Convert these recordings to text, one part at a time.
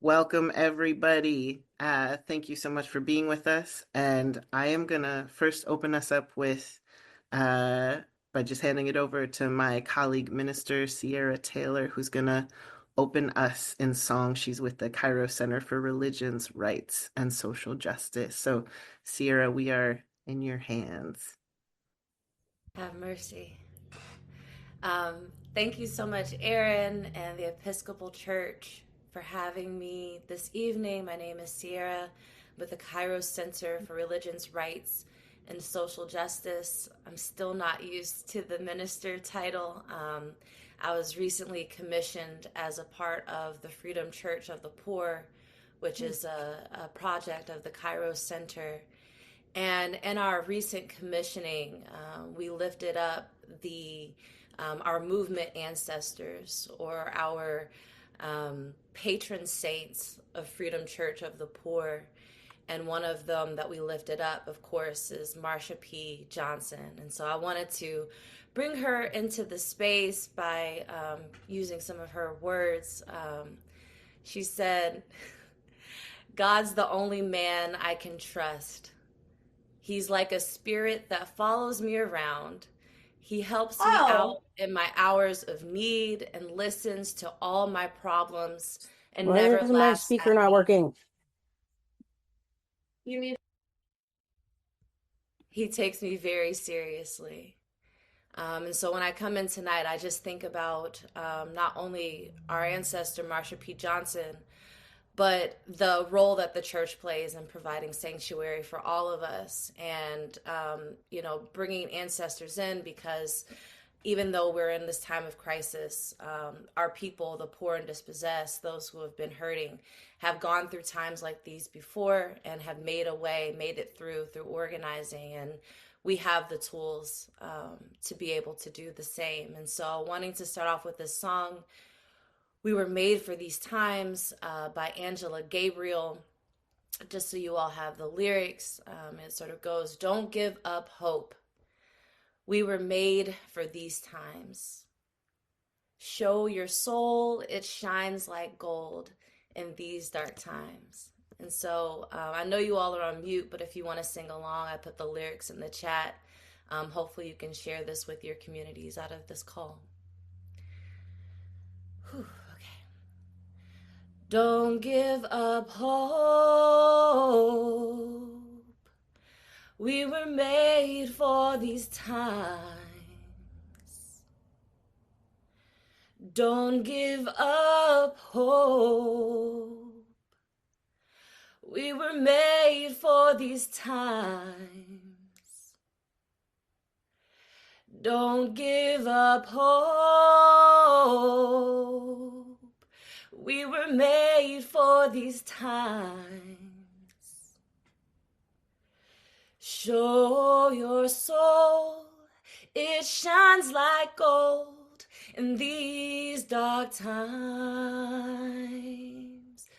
Welcome, everybody. Thank you so much for being with us. And I am going to first open us up with uh, by just handing it over to my colleague, Minister Sierra Taylor, who's going to open us in song. She's with the Cairo Center for Religions, Rights, and Social Justice. So, Sierra, we are in your hands. Have mercy. Thank you so much, Aaron and the Episcopal Church, for having me this evening. My name is Sierra with the Cairo Center for Religions, Rights, and Social Justice. I'm still not used to the minister title. I was recently commissioned as a part of the Freedom Church of the Poor, which is a project of the Cairo Center. And in our recent commissioning, we lifted up the our movement ancestors, or our patron saints of Freedom Church of the Poor. And one of them that we lifted up, of course, is Marsha P. Johnson. And so I wanted to bring her into the space by using some of her words. She said, "God's the only man I can trust. He's like a spirit that follows me around. He helps me Oh, out in my hours of need and listens to all my problems and why never is my laughs speaker at not me. working? You need He takes me very seriously. And so when I come in tonight, I just think about not only our ancestor, Marsha P. Johnson, but the role that the church plays in providing sanctuary for all of us, and bringing ancestors in, because even though we're in this time of crisis, our people, the poor and dispossessed, those who have been hurting, have gone through times like these before and have made it through organizing, and we have the tools to be able to do the same. And so wanting to start off with this song, "We Were Made for These Times," by Angela Gabriel. Just so you all have the lyrics, it sort of goes, "Don't give up hope. We were made for these times. Show your soul, it shines like gold in these dark times." And so I know you all are on mute, but if you want to sing along, I put the lyrics in the chat. Hopefully you can share this with your communities out of this call. Whew, okay. Don't give up hope. We were made for these times. Don't give up hope. We were made for these times. Don't give up hope. We were made for these times. Show your soul, it shines like gold in these dark times.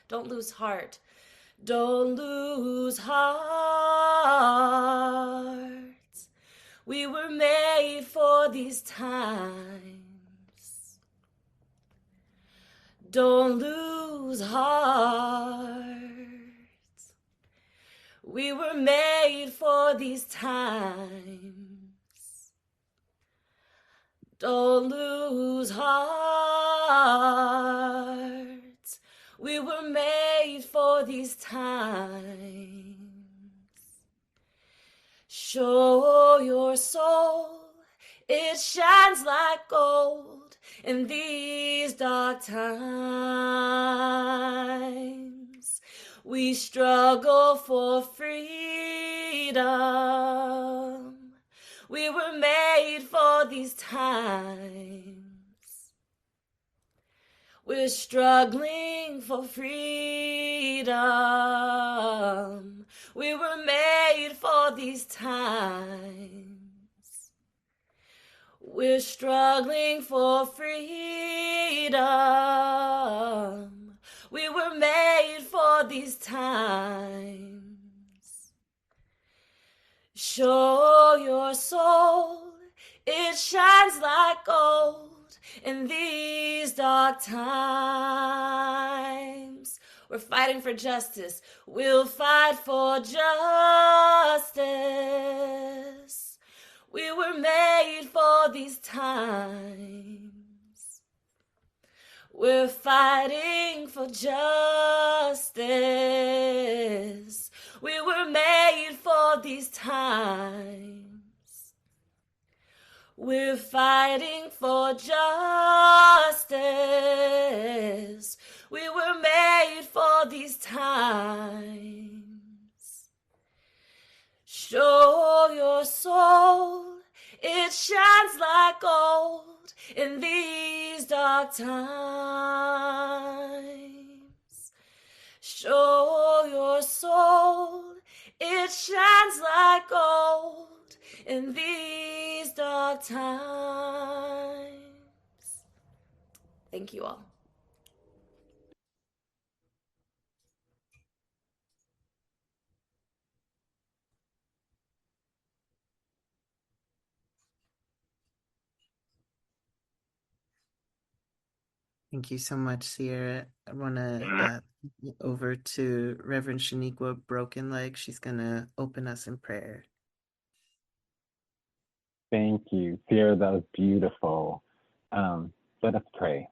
Don't lose heart. Don't lose heart. We were made for these times. Don't lose heart. We were made for these times. Don't lose heart. We were made for these times. Show your soul, it shines like gold in these dark times. We struggle for freedom. We were made for these times. We're struggling for freedom. We were made for these times. We're struggling for freedom. We were made for these times. Show your soul, it shines like gold in these dark times. We're fighting for justice. We'll fight for justice. We were made for these times. We're fighting for justice. We were made for these times. We're fighting for justice. We were made for these times. Show your soul, it shines like gold in these dark times. Show your soul, it shines like gold in these dark times. Thank you all. Thank you so much, Sierra. I want to over to Reverend Shaniqua Broken Leg. She's going to open us in prayer. Thank you, Sierra. That was beautiful. Let us pray.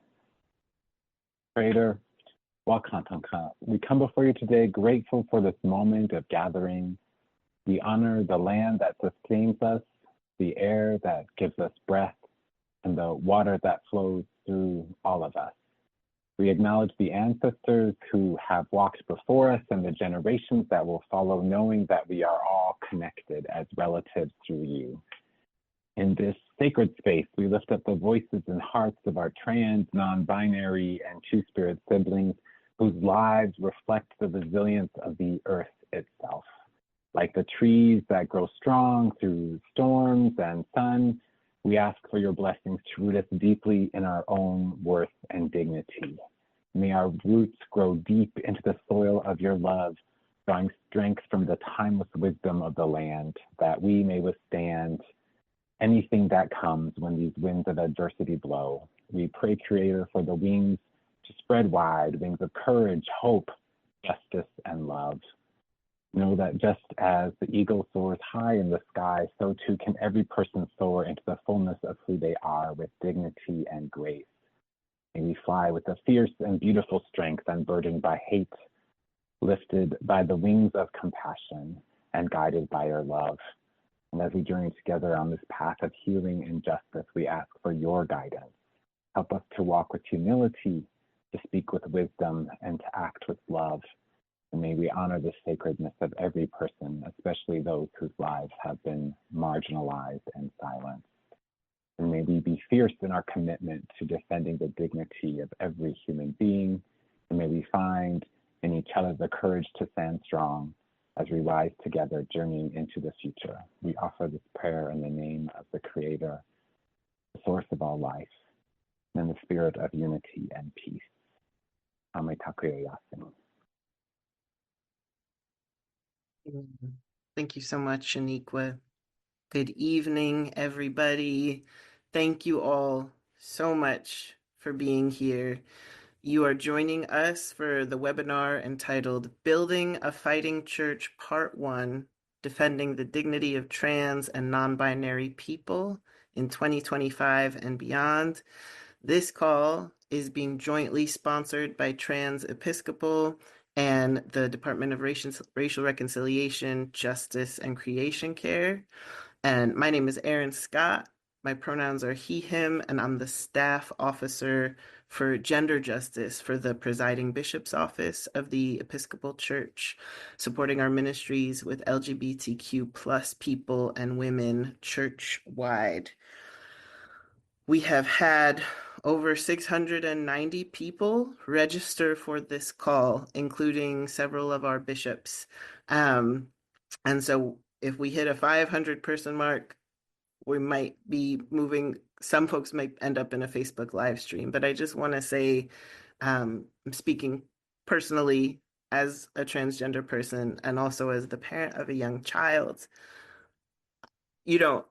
Creator, we come before you today grateful for this moment of gathering. We honor the land that sustains us, the air that gives us breath, and the water that flows through all of us. We acknowledge the ancestors who have walked before us and the generations that will follow, knowing that we are all connected as relatives through you. In this sacred space, we lift up the voices and hearts of our trans, non-binary, and two-spirit siblings whose lives reflect the resilience of the earth itself. Like the trees that grow strong through storms and sun, we ask for your blessings to root us deeply in our own worth and dignity. May our roots grow deep into the soil of your love, drawing strength from the timeless wisdom of the land, that we may withstand anything that comes when these winds of adversity blow. We pray, Creator, for the wings to spread wide, wings of courage, hope, justice, and love. Know that just as the eagle soars high in the sky, so too can every person soar into the fullness of who they are with dignity and grace. May we fly with a fierce and beautiful strength, unburdened by hate, lifted by the wings of compassion, and guided by your love. And as we journey together on this path of healing and justice, we ask for your guidance. Help us to walk with humility, to speak with wisdom, and to act with love. And may we honor the sacredness of every person, especially those whose lives have been marginalized and silenced. And may we be fierce in our commitment to defending the dignity of every human being. And may we find in each other the courage to stand strong as we rise together, journeying into the future. We offer this prayer in the name of the Creator, the source of all life, and in the spirit of unity and peace. Ame takuya yasin. Thank you so much, Shaniqua. Good evening, everybody. Thank you all so much for being here. You are joining us for the webinar entitled Building a Fighting Church Part 1, Defending the Dignity of Trans and Non-Binary People in 2025 and Beyond. This call is being jointly sponsored by Trans Episcopal and the Department of Racial Reconciliation, Justice, and Creation Care. And my name is Aaron Scott. My pronouns are he, him, and I'm the staff officer for gender justice for the presiding bishop's office of the Episcopal Church, supporting our ministries with LGBTQ plus people and women church-wide. We have had over 690 people register for this call, including several of our bishops. And so if we hit a 500 person mark, we might be moving, some folks might end up in a Facebook live stream, but I just want to say, I'm speaking personally as a transgender person and also as the parent of a young child. You don't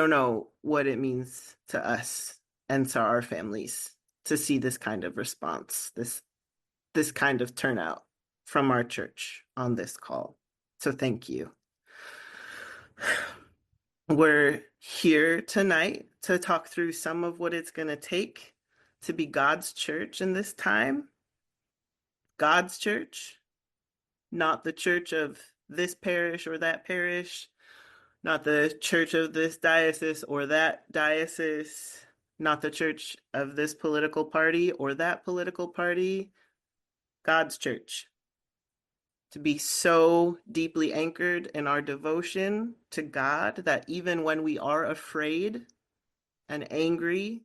know what it means to us and to our families to see this kind of response, this kind of turnout. from our church on this call. So thank you. We're here tonight to talk through some of what it's going to take to be God's church in this time. God's church, not the church of this parish or that parish, not the church of this diocese or that diocese, not the church of this political party or that political party. God's church. To be so deeply anchored in our devotion to God that even when we are afraid and angry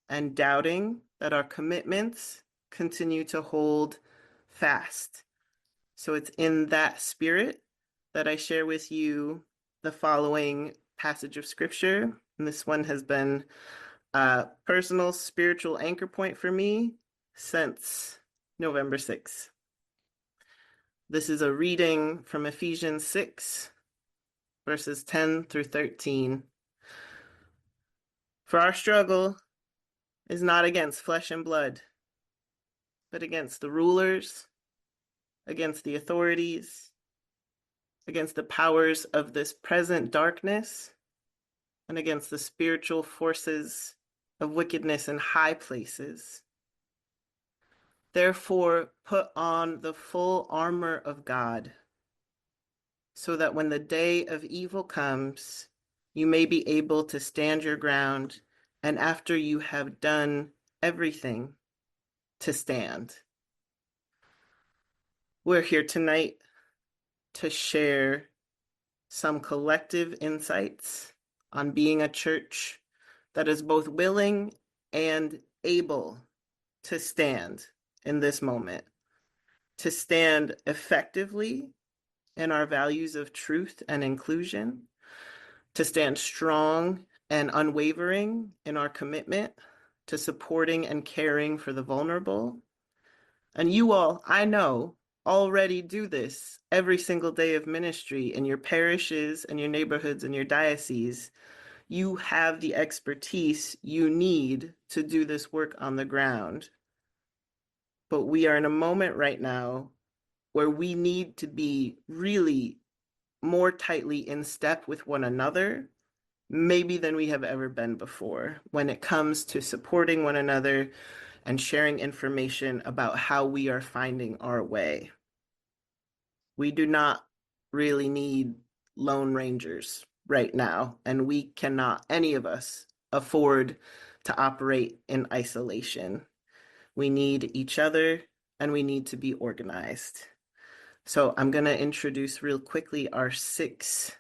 and doubting, that our commitments continue to hold fast. So it's in that spirit that I share with you the following passage of scripture. And this one has been a personal spiritual anchor point for me since November 6th. This is a reading from Ephesians 6, verses 10 through 13. For our struggle is not against flesh and blood, but against the rulers, against the authorities, against the powers of this present darkness, and against the spiritual forces of wickedness in high places. Therefore, put on the full armor of God, so that when the day of evil comes, you may be able to stand your ground, and after you have done everything, to stand. We're here tonight to share some collective insights on being a church that is both willing and able to stand in this moment, to stand effectively in our values of truth and inclusion, to stand strong and unwavering in our commitment to supporting and caring for the vulnerable. And you all, I know, already do this every single day of ministry in your parishes and your neighborhoods and your dioceses. You have the expertise you need to do this work on the ground. But we are in a moment right now where we need to be really more tightly in step with one another, maybe than we have ever been before, when it comes to supporting one another and sharing information about how we are finding our way. We do not really need lone rangers right now, and we cannot, any of us, afford to operate in isolation. We need each other, and we need to be organized. So I'm going to introduce real quickly our six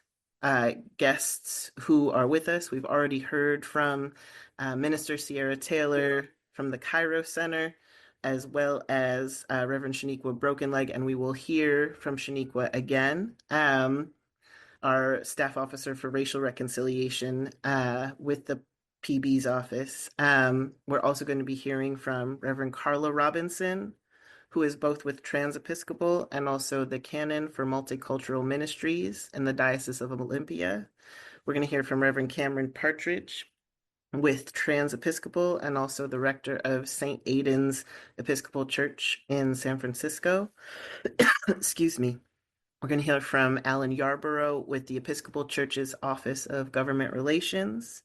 guests who are with us. We've already heard from Minister Sierra Taylor from the Cairo Center, as well as Reverend Shaniqua Brokenleg, and we will hear from Shaniqua again, our staff officer for racial reconciliation with the PB's office. We're also going to be hearing from Reverend Carla Robinson, who is both with Trans-Episcopal and also the Canon for Multicultural Ministries in the Diocese of Olympia. We're going to hear from Reverend Cameron Partridge with Trans-Episcopal and also the rector of St. Aidan's Episcopal Church in San Francisco. Excuse me. We're going to hear from Alan Yarborough with the Episcopal Church's Office of Government Relations,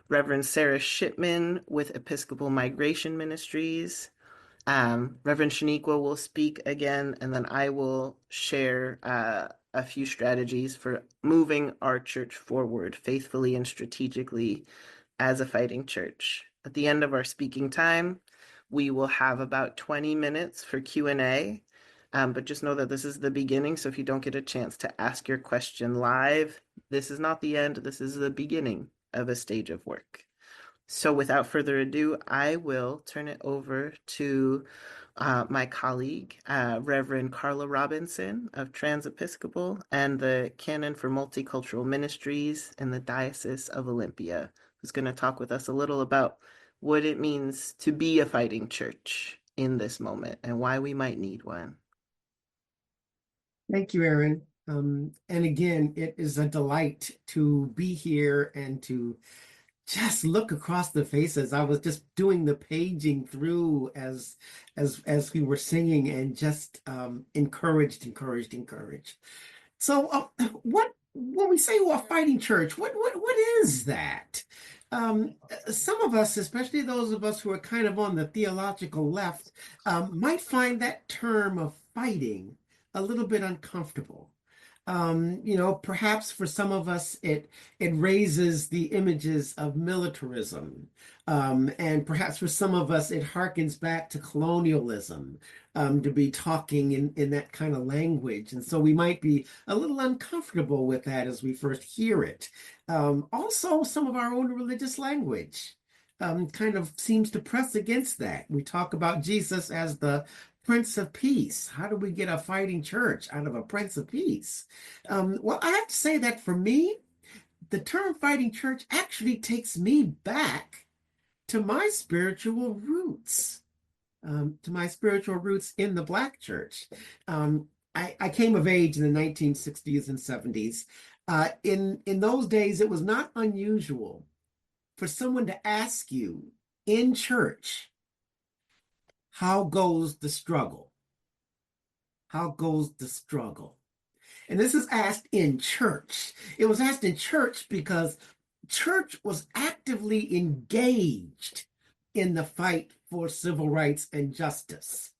Reverend Sarah Shipman with Episcopal Migration Ministries. Reverend Shaniqua will speak again, and then I will share a few strategies for moving our church forward faithfully and strategically as a fighting church. At the end of our speaking time, we will have about 20 minutes for Q&A, but just know that this is the beginning, so if you don't get a chance to ask your question live, this is not the end, this is the beginning of a stage of work. So without further ado, I will turn it over to my colleague, Reverend Carla Robinson of Trans-Episcopal and the Canon for Multicultural Ministries in the Diocese of Olympia, who's going to talk with us a little about what it means to be a fighting church in this moment and why we might need one. Thank you, Erin. And again, it is a delight to be here and to just look across the faces. I was just doing the paging through as we were singing, and just encouraged. So, what when we say we're a fighting church, what is that? Some of us, especially those of us who are kind of on the theological left, might find that term of fighting a little bit uncomfortable. Perhaps for some of us, it raises the images of militarism, and perhaps for some of us, it harkens back to colonialism, to be talking in that kind of language, and so we might be a little uncomfortable with that as we first hear it. Also, some of our own religious language kind of seems to press against that. We talk about Jesus as the Prince of Peace. How do we get a fighting church out of a Prince of Peace? Well, I have to say that for me, the term fighting church actually takes me back to my spiritual roots, in the Black church. I came of age in the 1960s and 70s. In those days, it was not unusual for someone to ask you in church, how goes the struggle? How goes the struggle? And this is asked in church. It was asked in church because church was actively engaged in the fight for civil rights and justice.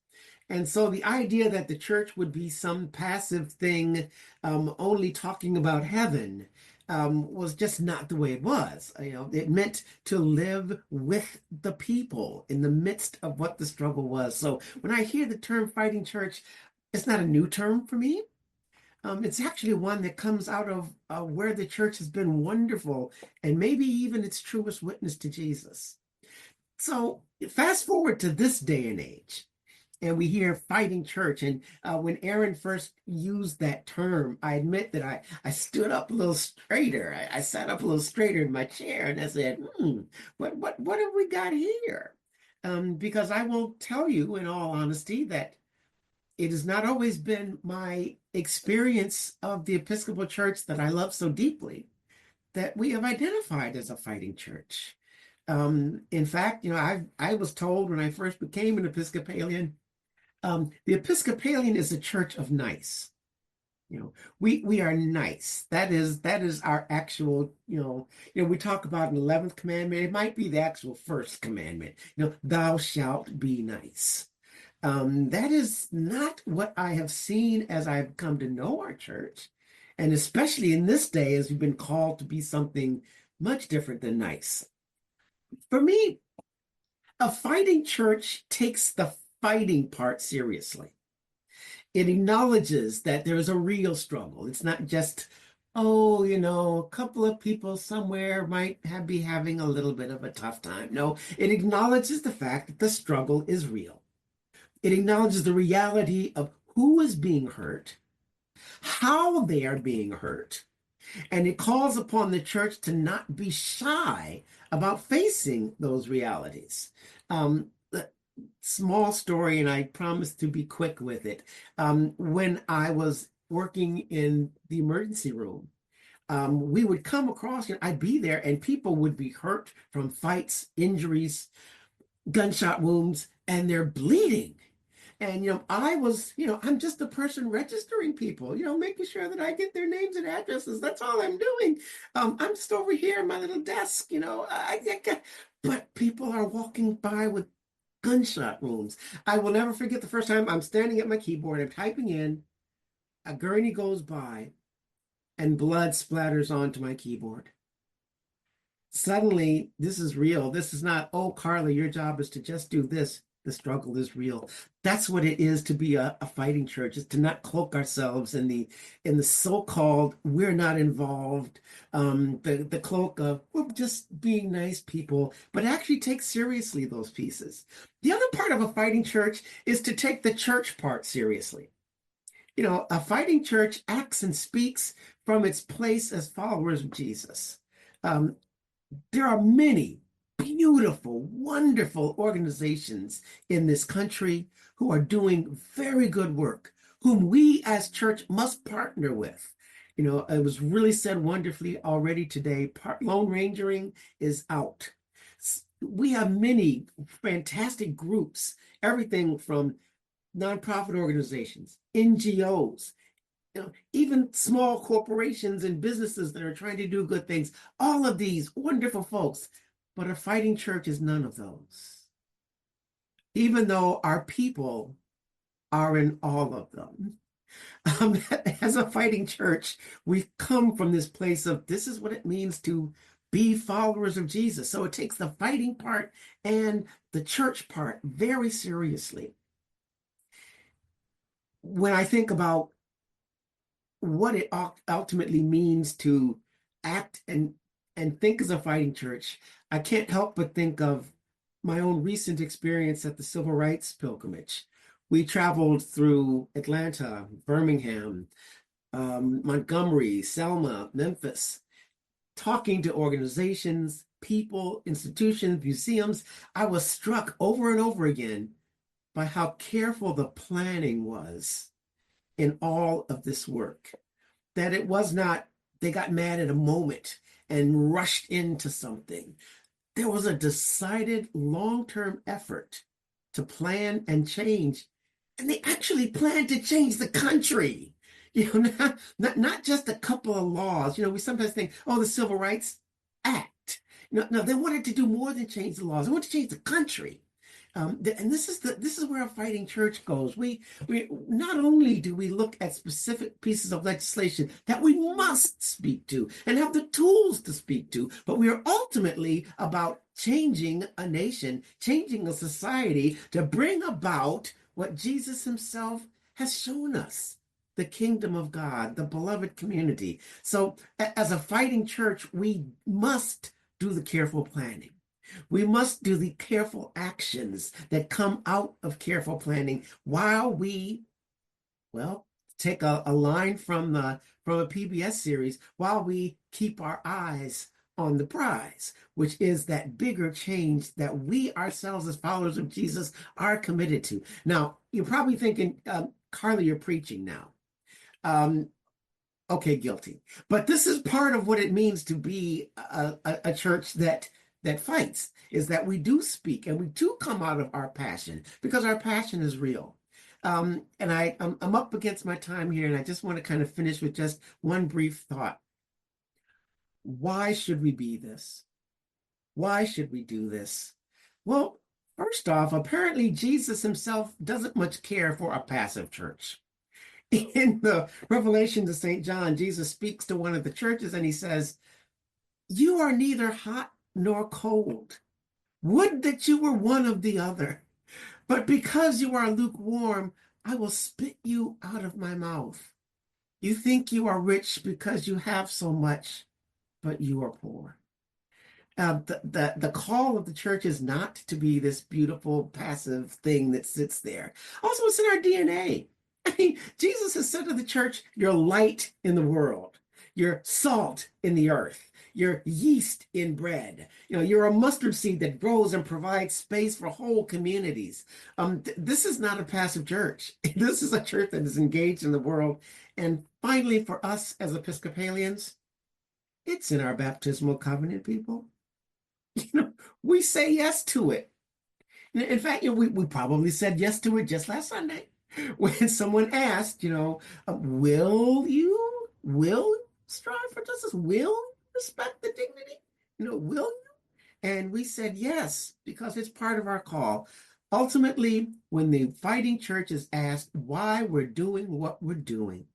And so the idea that the church would be some passive thing, only talking about heaven, was just not the way it was. It meant to live with the people in the midst of what the struggle was. So when I hear the term fighting church, it's not a new term for me. It's actually one that comes out of where the church has been wonderful, and maybe even its truest witness to Jesus. So fast forward to this day and age, and we hear fighting church. And when Aaron first used that term, I admit that I stood up a little straighter. I sat up a little straighter in my chair, and I said, what have we got here? Because I will tell you in all honesty that it has not always been my experience of the Episcopal Church that I love so deeply that we have identified as a fighting church. In fact, I was told when I first became an Episcopalian, the Episcopalian is a church of nice. We are nice. That is our actual, we talk about an 11th commandment. It might be the actual first commandment, thou shalt be nice. That is not what I have seen as I've come to know our church. And especially in this day, as we've been called to be something much different than nice. For me, a fighting church takes the fighting part seriously. It acknowledges that there is a real struggle. It's not just, a couple of people somewhere might be having a little bit of a tough time. No, it acknowledges the fact that the struggle is real. It acknowledges the reality of who is being hurt, how they are being hurt, and it calls upon the church to not be shy about facing those realities. Small story, and I promise to be quick with it. When I was working in the emergency room, we would come across, I'd be there, and people would be hurt from fights, injuries, gunshot wounds, and they're bleeding. And, I'm just the person registering people, making sure that I get their names and addresses. That's all I'm doing. I'm just over here in my little desk, but people are walking by with gunshot wounds. I will never forget the first time I'm standing at my keyboard, I'm typing in, a gurney goes by, and blood splatters onto my keyboard. Suddenly, this is real. This is not, oh, Carla, your job is to just do this. The struggle is real. That's what it is to be a fighting church, is to not cloak ourselves in the so-called we're not involved, the cloak of we're just being nice people, but actually take seriously those pieces. The other part of a fighting church is to take the church part seriously. A fighting church acts and speaks from its place as followers of Jesus. There are many beautiful, wonderful organizations in this country who are doing very good work, whom we as church must partner with. You know, it was really said wonderfully already today. Lone Rangering is out. We have many fantastic groups, everything from nonprofit organizations, NGOs, you know, even small corporations and businesses that are trying to do good things. All of these wonderful folks, but a fighting church is none of those. Even though our people are in all of them. Um, as a fighting church, we've come from this place of this is what it means to be followers of Jesus. So it takes the fighting part and the church part very seriously. When I think about what it ultimately means to act and think as a fighting church, I can't help but think of my own recent experience at the Civil Rights Pilgrimage. We traveled through Atlanta, Birmingham, Montgomery, Selma, Memphis, talking to organizations, people, institutions, museums. I was struck over and over again by how careful the planning was in all of this work. That it was not, they got mad at a moment and rushed into something. There was a decided long-term effort to plan and change. And they actually planned to change the country. You know, not just a couple of laws. You know, we sometimes think, oh, the Civil Rights Act. No, they wanted to do more than change the laws. They wanted to change the country. And this is where a fighting church goes. We not only do we look at specific pieces of legislation that we must speak to and have the tools to speak to, but we are ultimately about changing a nation, changing a society to bring about what Jesus himself has shown us, the kingdom of God, the beloved community. So as a fighting church, we must do the careful planning. We must do the careful actions that come out of careful planning while we, well, take a line from a PBS series, while we keep our eyes on the prize, which is that bigger change that we ourselves as followers of Jesus are committed to. Now, you're probably thinking, Carla, you're preaching now. Okay, guilty. But this is part of what it means to be a church that fights, is that we do speak and we do come out of our passion because our passion is real. And I'm up against my time here, and I just want to kind of finish with just one brief thought. Why should we be this? Why should we do this? Well, first off, apparently Jesus himself doesn't much care for a passive church. In the Revelation to St. John, Jesus speaks to one of the churches and he says, "You are neither hot nor cold. Would that you were one of the other. But because you are lukewarm, I will spit you out of my mouth. You think you are rich because you have so much, but you are poor." The call of the church is not to be this beautiful passive thing that sits there. Also, it's in our DNA. I mean, Jesus has said to the church, "You're light in the world. You're salt in the earth. You're yeast in bread. You know, you're a mustard seed that grows and provides space for whole communities." This is not a passive church. This is a church that is engaged in the world. And finally, for us as Episcopalians, it's in our baptismal covenant, people. You know, we say yes to it. In fact, you know, we probably said yes to it just last Sunday when someone asked, you know, will you strive for justice? Will you respect the dignity? You know, will you? And we said yes, because it's part of our call. Ultimately, when the fighting church is asked why we're doing what we're doing,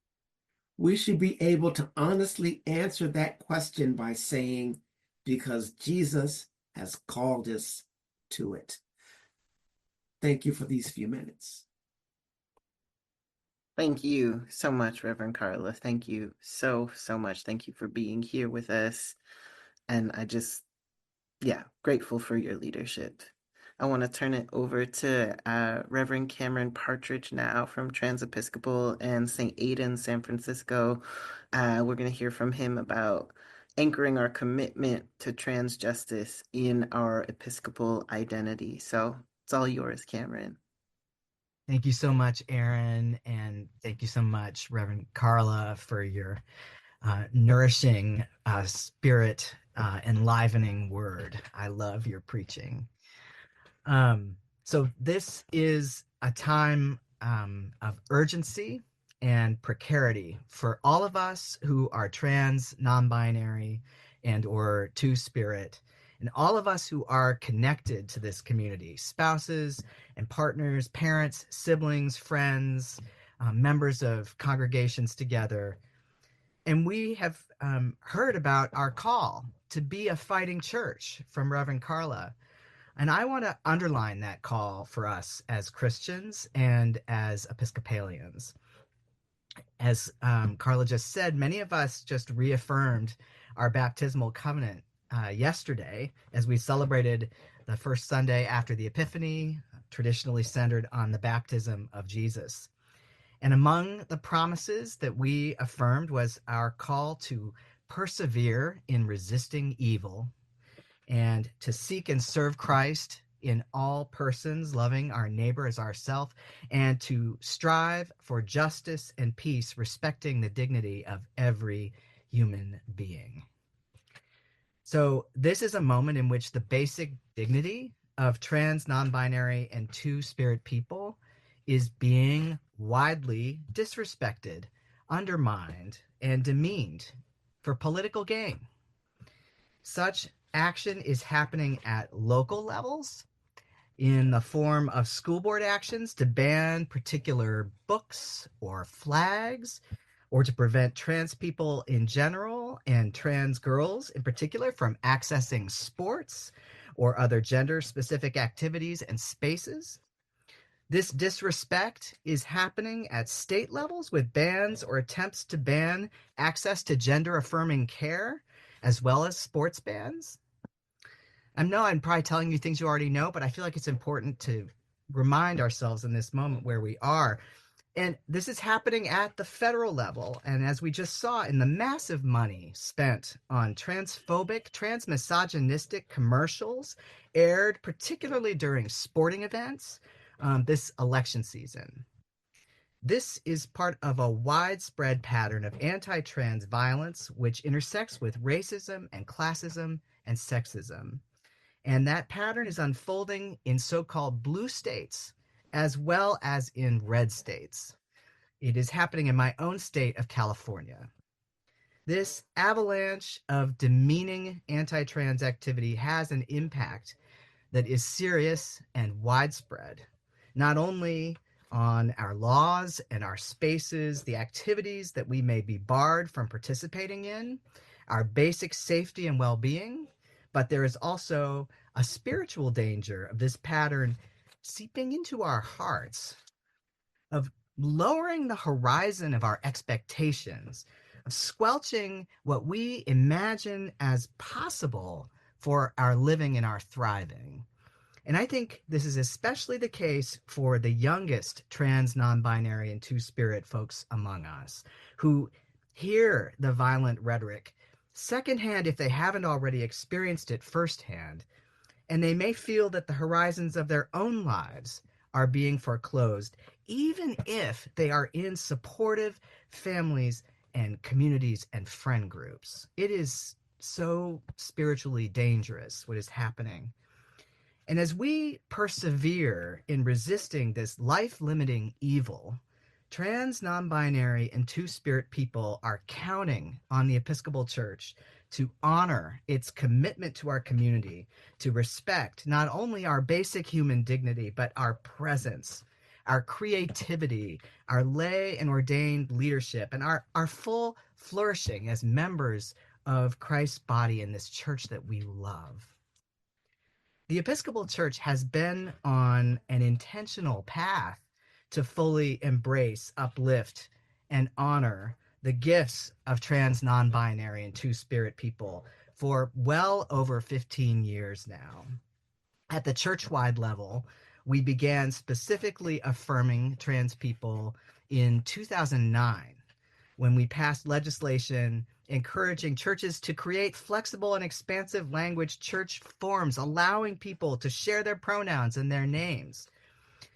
we should be able to honestly answer that question by saying, because Jesus has called us to it. Thank you for these few minutes. Thank you so much, Reverend Carla. Thank you so much. Thank you for being here with us. And grateful for your leadership. I want to turn it over to Reverend Cameron Partridge now from Trans-Episcopal and St. Aidan, San Francisco. We're going to hear from him about anchoring our commitment to trans justice in our Episcopal identity. So it's all yours, Cameron. Thank you so much, Aaron, and thank you so much, Reverend Carla, for your nourishing, spirit enlivening word. I love your preaching. So this is a time of urgency and precarity for all of us who are trans, non-binary, and or two-spirit, and all of us who are connected to this community, spouses and partners, parents, siblings, friends, members of congregations together. And we have heard about our call to be a fighting church from Reverend Carla. And I want to underline that call for us as Christians and as Episcopalians. As Carla just said, many of us just reaffirmed our baptismal covenant yesterday as we celebrated the first Sunday after the Epiphany, traditionally centered on the baptism of Jesus. And among the promises that we affirmed was our call to persevere in resisting evil and to seek and serve Christ in all persons, loving our neighbor as ourself, and to strive for justice and peace, respecting the dignity of every human being. So this is a moment in which the basic dignity of trans, non-binary, and two-spirit people is being widely disrespected, undermined, and demeaned for political gain. Such action is happening at local levels in the form of school board actions to ban particular books or flags, or to prevent trans people in general and trans girls in particular from accessing sports or other gender-specific activities and spaces. This disrespect is happening at state levels with bans or attempts to ban access to gender-affirming care, as well as sports bans. I know I'm probably telling you things you already know, but I feel like it's important to remind ourselves in this moment where we are. And this is happening at the federal level. And as we just saw in the massive money spent on transphobic, transmisogynistic commercials aired particularly during sporting events this election season. This is part of a widespread pattern of anti-trans violence, which intersects with racism and classism and sexism. And that pattern is unfolding in so-called blue states as well as in red states. It is happening in my own state of California. This avalanche of demeaning anti-trans activity has an impact that is serious and widespread, not only on our laws and our spaces, the activities that we may be barred from participating in, our basic safety and well-being, but there is also a spiritual danger of this pattern seeping into our hearts, of lowering the horizon of our expectations, of squelching what we imagine as possible for our living and our thriving. And I think this is especially the case for the youngest trans, non-binary, and two-spirit folks among us, who hear the violent rhetoric secondhand if they haven't already experienced it firsthand, and they may feel that the horizons of their own lives are being foreclosed, even if they are in supportive families and communities and friend groups. It is so spiritually dangerous what is happening. And as we persevere in resisting this life-limiting evil, trans, non-binary, and two-spirit people are counting on the Episcopal Church to honor its commitment to our community, to respect not only our basic human dignity, but our presence, our creativity, our lay and ordained leadership, and our full flourishing as members of Christ's body in this church that we love. The Episcopal Church has been on an intentional path to fully embrace, uplift, and honor the gifts of trans, non-binary, and two-spirit people for well over 15 years now. At the church-wide level, we began specifically affirming trans people in 2009 when we passed legislation encouraging churches to create flexible and expansive language church forms, allowing people to share their pronouns and their names.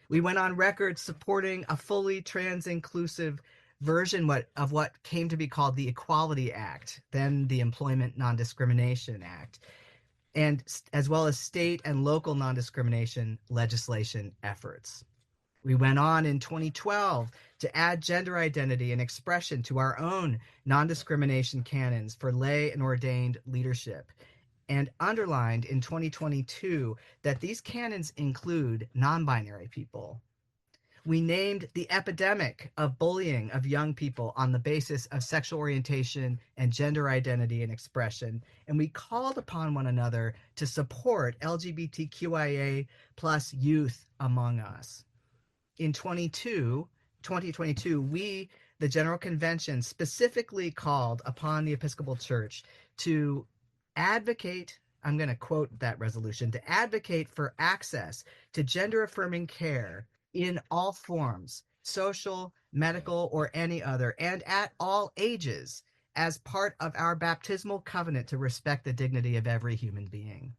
We went on record supporting a fully trans-inclusive version of what came to be called the Equality Act, then the Employment Non-Discrimination Act, and as well as state and local non-discrimination legislation efforts. We went on in 2012 to add gender identity and expression to our own non-discrimination canons for lay and ordained leadership, and underlined in 2022 that these canons include non-binary people. We named the epidemic of bullying of young people on the basis of sexual orientation and gender identity and expression, and we called upon one another to support LGBTQIA plus youth among us. In 2022, we, the General Convention, specifically called upon the Episcopal Church to advocate, I'm going to quote that resolution, to advocate for access to gender-affirming care in all forms, social, medical, or any other, and at all ages, as part of our baptismal covenant to respect the dignity of every human being.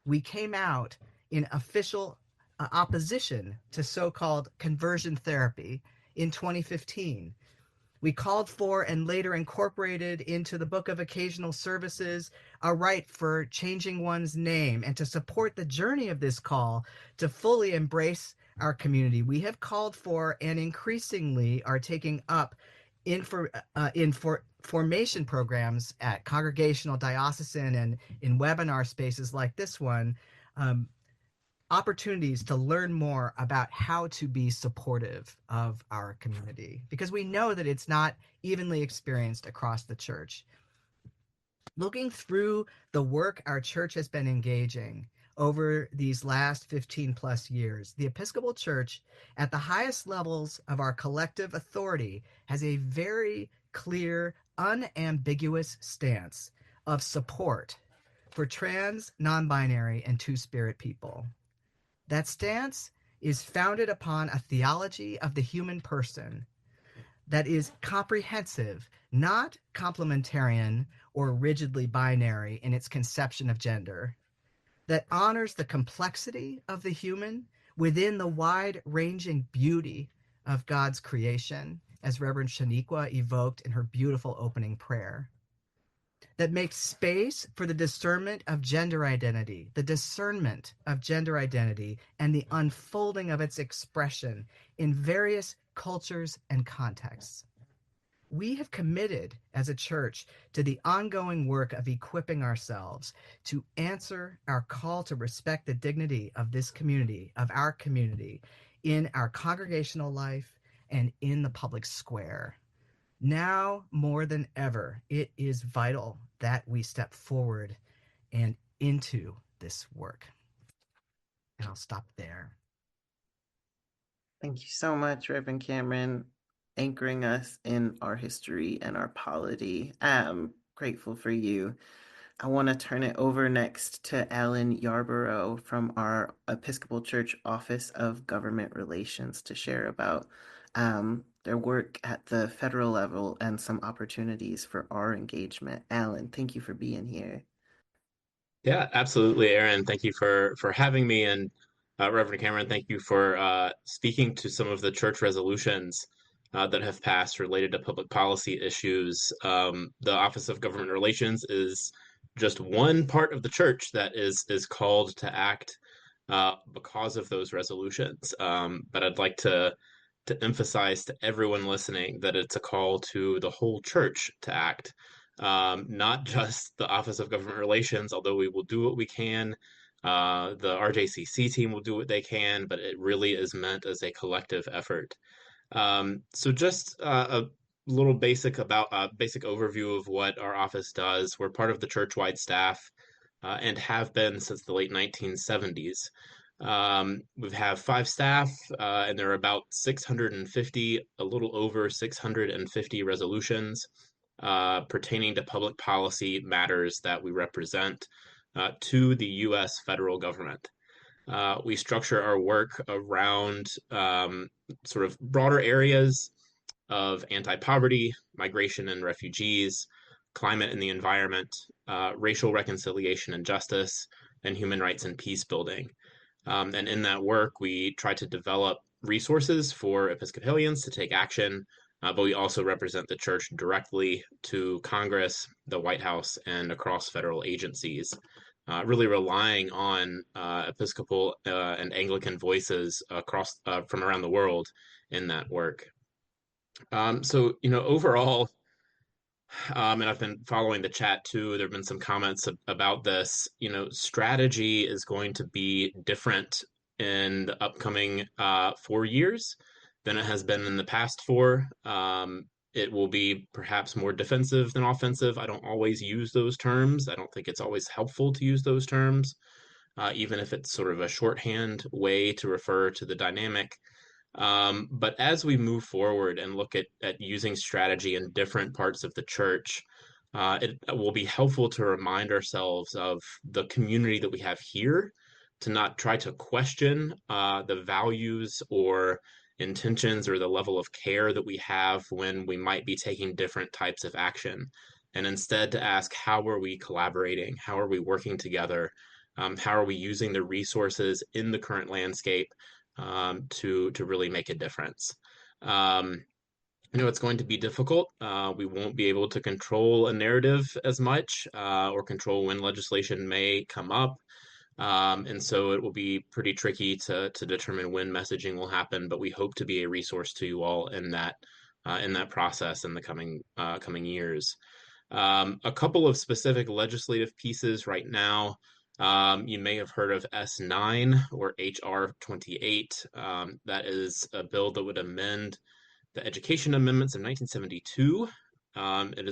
We came out in official opposition to so-called conversion therapy in 2015. We called for and later incorporated into the Book of Occasional Services a right for changing one's name, and to support the journey of this call to fully embrace our community. We have called for and increasingly are taking up formation programs at congregational, diocesan, and in webinar spaces like this one, opportunities to learn more about how to be supportive of our community, because we know that it's not evenly experienced across the church. Looking through the work our church has been engaging over these last 15 plus years, the Episcopal Church at the highest levels of our collective authority has a very clear, unambiguous stance of support for trans, non-binary, and two-spirit people. That stance is founded upon a theology of the human person that is comprehensive, not complementarian or rigidly binary in its conception of gender, that honors the complexity of the human within the wide-ranging beauty of God's creation, as Reverend Shaniqua evoked in her beautiful opening prayer, that makes space for the discernment of gender identity, the discernment of gender identity, and the unfolding of its expression in various cultures and contexts. We have committed as a church to the ongoing work of equipping ourselves to answer our call to respect the dignity of this community, of our community, in our congregational life and in the public square. Now more than ever, it is vital that we step forward and into this work. And I'll stop there. Thank you so much, Reverend Cameron, anchoring us in our history and our polity. I'm grateful for you. I want to turn it over next to Alan Yarborough from our Episcopal Church Office of Government Relations to share about their work at the federal level and some opportunities for our engagement. Alan, thank you for being here. Yeah, absolutely, Aaron. Thank you for having me, and Reverend Cameron, thank you for speaking to some of the church resolutions that have passed related to public policy issues. The Office of Government Relations is just one part of the church that is called to act because of those resolutions. But I'd like to emphasize to everyone listening that it's a call to the whole church to act. Not just the Office of Government Relations, although we will do what we can. The RJCC team will do what they can, but it really is meant as a collective effort. So just a little basic overview of what our office does. We're part of the church-wide staff and have been since the late 1970s. We have 5 staff, and there are about 650, a little over 650 resolutions pertaining to public policy matters that we represent to the U.S. federal government. We structure our work around sort of broader areas of anti-poverty, migration and refugees, climate and the environment, racial reconciliation and justice, and human rights and peace building. And in that work, we try to develop resources for Episcopalians to take action but we also represent the church directly to Congress, the White House, and across federal agencies, really relying on Episcopal and Anglican voices across from around the world in that work. So, overall, and I've been following the chat too. There have been some comments about this. Strategy is going to be different in the upcoming 4 years than it has been in the past four. It will be perhaps more defensive than offensive. I don't always use those terms. I don't think it's always helpful to use those terms, even if it's sort of a shorthand way to refer to the dynamic. But as we move forward and look at using strategy in different parts of the church, it will be helpful to remind ourselves of the community that we have here, to not try to question the values or intentions or the level of care that we have when we might be taking different types of action, and instead to ask, how are we collaborating? How are we working together? How are we using the resources in the current landscape to really make a difference? It's going to be difficult. We won't be able to control a narrative as much or control when legislation may come up. And so it will be pretty tricky to determine when messaging will happen, but we hope to be a resource to you all in that process in the coming years. A couple of specific legislative pieces right now. You may have heard of S9 or HR 28. That is a bill that would amend the Education Amendments of 1972.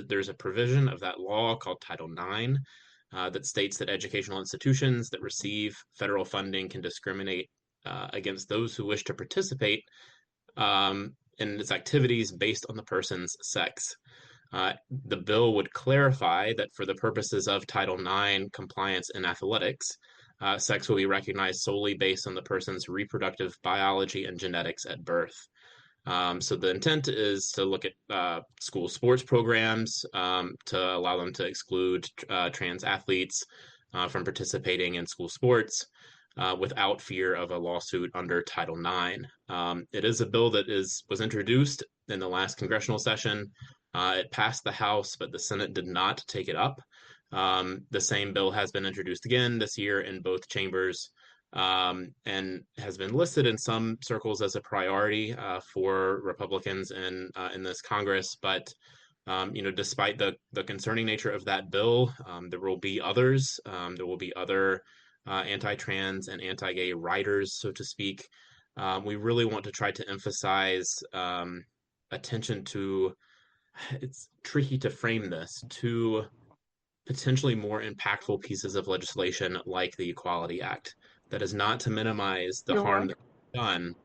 There's a provision of that law called Title IX that states that educational institutions that receive federal funding can discriminate against those who wish to participate in its activities based on the person's sex. The bill would clarify that for the purposes of Title IX compliance in athletics, sex will be recognized solely based on the person's reproductive biology and genetics at birth. So the intent is to look at school sports programs to allow them to exclude trans athletes from participating in school sports without fear of a lawsuit under Title IX. It is a bill that was introduced in the last congressional session. It passed the House, but the Senate did not take it up. The same bill has been introduced again this year in both chambers, and has been listed in some circles as a priority for Republicans in this Congress. But despite the concerning nature of that bill, there will be others. There will be other anti-trans and anti-gay writers, so to speak. We really want to try to emphasize attention to, it's tricky to frame this, to potentially more impactful pieces of legislation like the Equality Act. That is not to minimize the harm that's done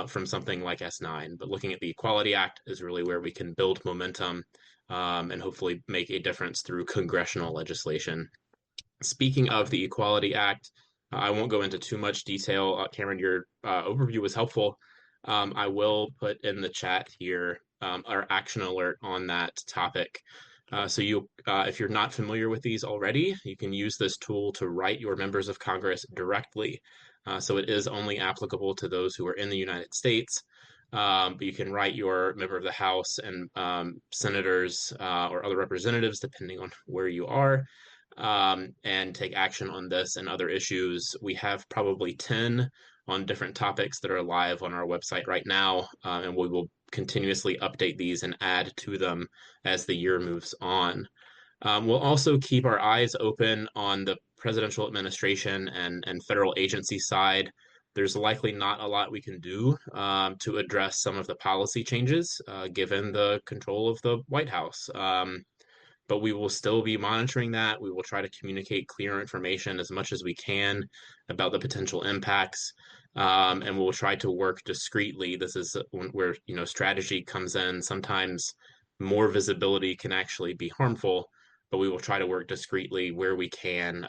from something like S9, but looking at the Equality Act is really where we can build momentum and hopefully make a difference through congressional legislation. Speaking of the Equality Act, I won't go into too much detail. Cameron, your overview was helpful. I will put in the chat here our action alert on that topic. So if you're not familiar with these already, you can use this tool to write your members of Congress directly. So it is only applicable to those who are in the United States. But you can write your member of the House and senators or other representatives, depending on where you are, and take action on this and other issues. We have probably 10 on different topics that are live on our website right now, and we will continuously update these and add to them as the year moves on. We'll also keep our eyes open on the presidential administration and federal agency side. There's likely not a lot we can do to address some of the policy changes given the control of the White House. But we will still be monitoring that. We will try to communicate clear information as much as we can about the potential impacts, and we'll try to work discreetly. This is where strategy comes in. Sometimes more visibility can actually be harmful, but we will try to work discreetly where we can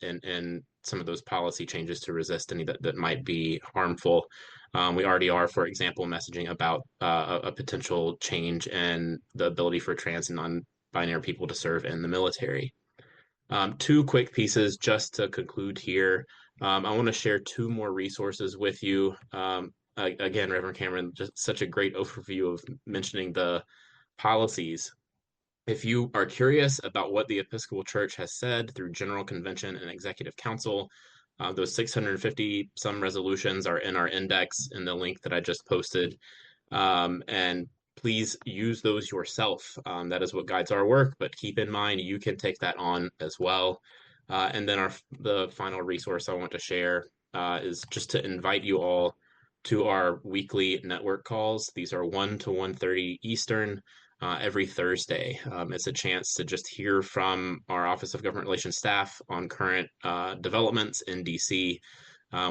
in some of those policy changes to resist any that might be harmful. We already are, for example, messaging about a potential change in the ability for trans and non-binary people to serve in the military. Two quick pieces just to conclude here. I want to share two more resources with you. again, Reverend Cameron, just such a great overview of mentioning the policies. If you are curious about what the Episcopal Church has said through General Convention and Executive Council, those 650 some resolutions are in our index in the link that I just posted. And please use those yourself. That is what guides our work, but keep in mind you can take that on as well. And then the final resource I want to share is just to invite you all to our weekly network calls. These are 1 to 1:30 Eastern every Thursday. It's a chance to just hear from our Office of Government Relations staff on current developments in DC.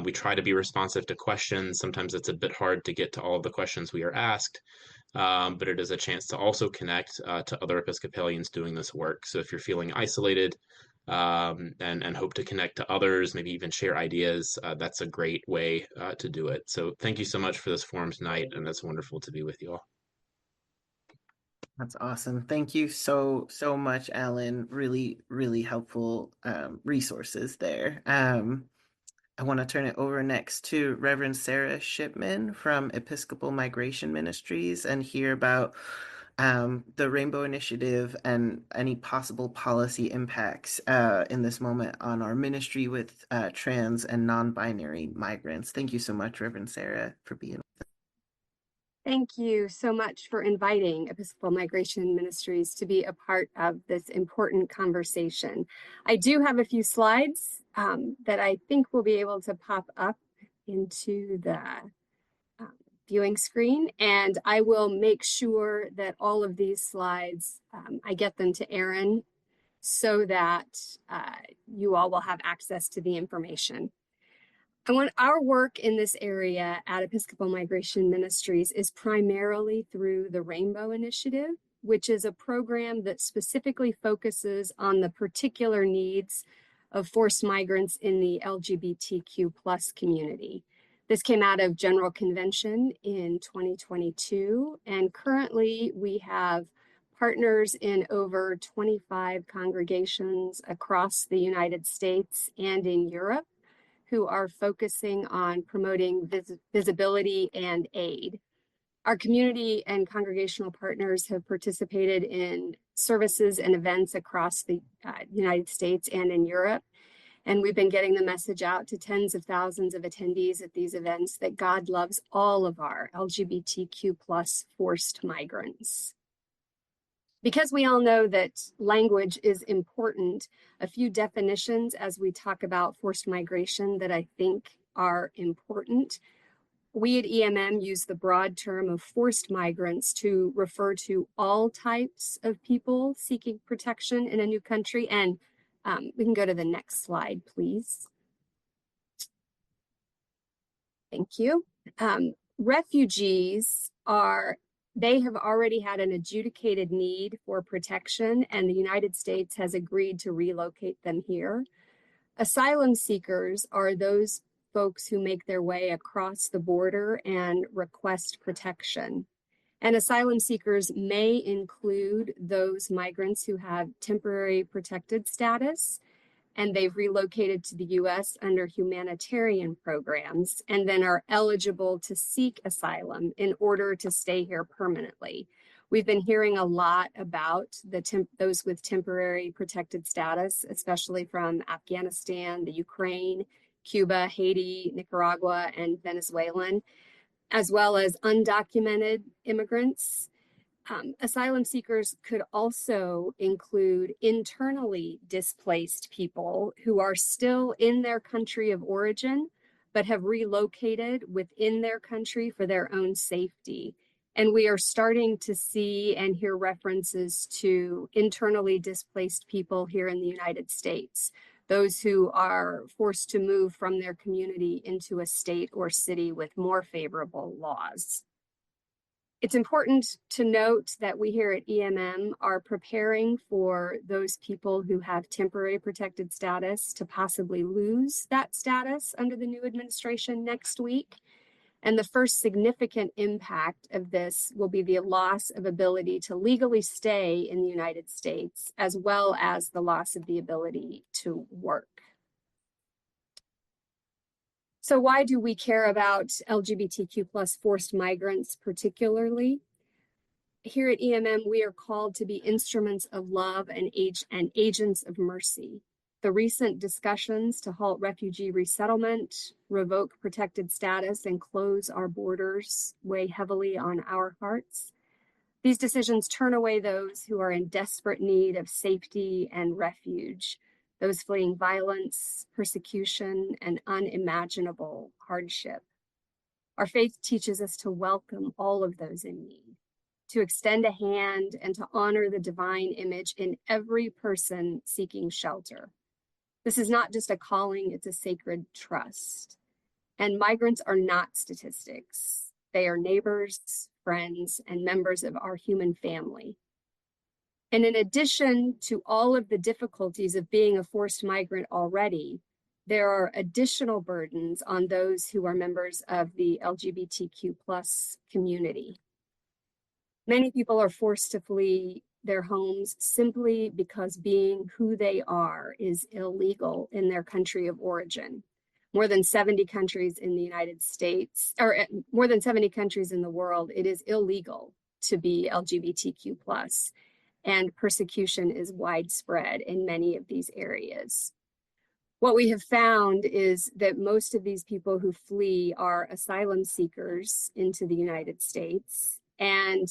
We try to be responsive to questions. Sometimes it's a bit hard to get to all of the questions we are asked, but it is a chance to also connect to other Episcopalians doing this work. So if you're feeling isolated and hope to connect to others, maybe even share ideas, that's a great way to do it. So thank you so much for this forum tonight, and it's wonderful to be with you all. That's awesome. Thank you so much, Alan. Really, really helpful resources there. I want to turn it over next to Reverend Sarah Shipman from Episcopal Migration Ministries and hear about the Rainbow Initiative and any possible policy impacts in this moment on our ministry with trans and non-binary migrants. Thank you so much, Reverend Sarah, for being. Thank you so much for inviting Episcopal Migration Ministries to be a part of this important conversation. I do have a few slides that I think will be able to pop up into the viewing screen, and I will make sure that all of these slides, I get them to Aaron so that you all will have access to the information. Our work in this area at Episcopal Migration Ministries is primarily through the Rainbow Initiative, which is a program that specifically focuses on the particular needs of forced migrants in the LGBTQ plus community. This came out of General Convention in 2022, and currently we have partners in over 25 congregations across the United States and in Europe who are focusing on promoting visibility and aid. Our community and congregational partners have participated in services and events across the United States and in Europe. And we've been getting the message out to tens of thousands of attendees at these events that God loves all of our LGBTQ plus forced migrants. Because we all know that language is important, a few definitions as we talk about forced migration that I think are important. We at EMM use the broad term of forced migrants to refer to all types of people seeking protection in a new country. And we can go to the next slide, please. Thank you. Refugees they have already had an adjudicated need for protection, and the United States has agreed to relocate them here. Asylum seekers are those folks who make their way across the border and request protection. And asylum seekers may include those migrants who have temporary protected status, and they've relocated to the US under humanitarian programs and then are eligible to seek asylum in order to stay here permanently. We've been hearing a lot about those with temporary protected status, especially from Afghanistan, the Ukraine, Cuba, Haiti, Nicaragua, and Venezuelan, as well as undocumented immigrants. Asylum seekers could also include internally displaced people who are still in their country of origin, but have relocated within their country for their own safety. And we are starting to see and hear references to internally displaced people here in the United States, those who are forced to move from their community into a state or city with more favorable laws. It's important to note that we here at EMM are preparing for those people who have temporary protected status to possibly lose that status under the new administration next week. And the first significant impact of this will be the loss of ability to legally stay in the United States, as well as the loss of the ability to work. So why do we care about LGBTQ plus forced migrants particularly? Here at EMM, we are called to be instruments of love and agents of mercy. The recent discussions to halt refugee resettlement, revoke protected status, and close our borders weigh heavily on our hearts. These decisions turn away those who are in desperate need of safety and refuge, those fleeing violence, persecution, and unimaginable hardship. Our faith teaches us to welcome all of those in need, to extend a hand, and to honor the divine image in every person seeking shelter. This is not just a calling, it's a sacred trust. And migrants are not statistics. They are neighbors, friends, and members of our human family. And in addition to all of the difficulties of being a forced migrant already, there are additional burdens on those who are members of the LGBTQ plus community. Many people are forced to flee their homes simply because being who they are is illegal in their country of origin. More than 70 countries in the United States, or more than 70 countries in the world, it is illegal to be LGBTQ plus, and persecution is widespread in many of these areas. What we have found is that most of these people who flee are asylum seekers into the United States, and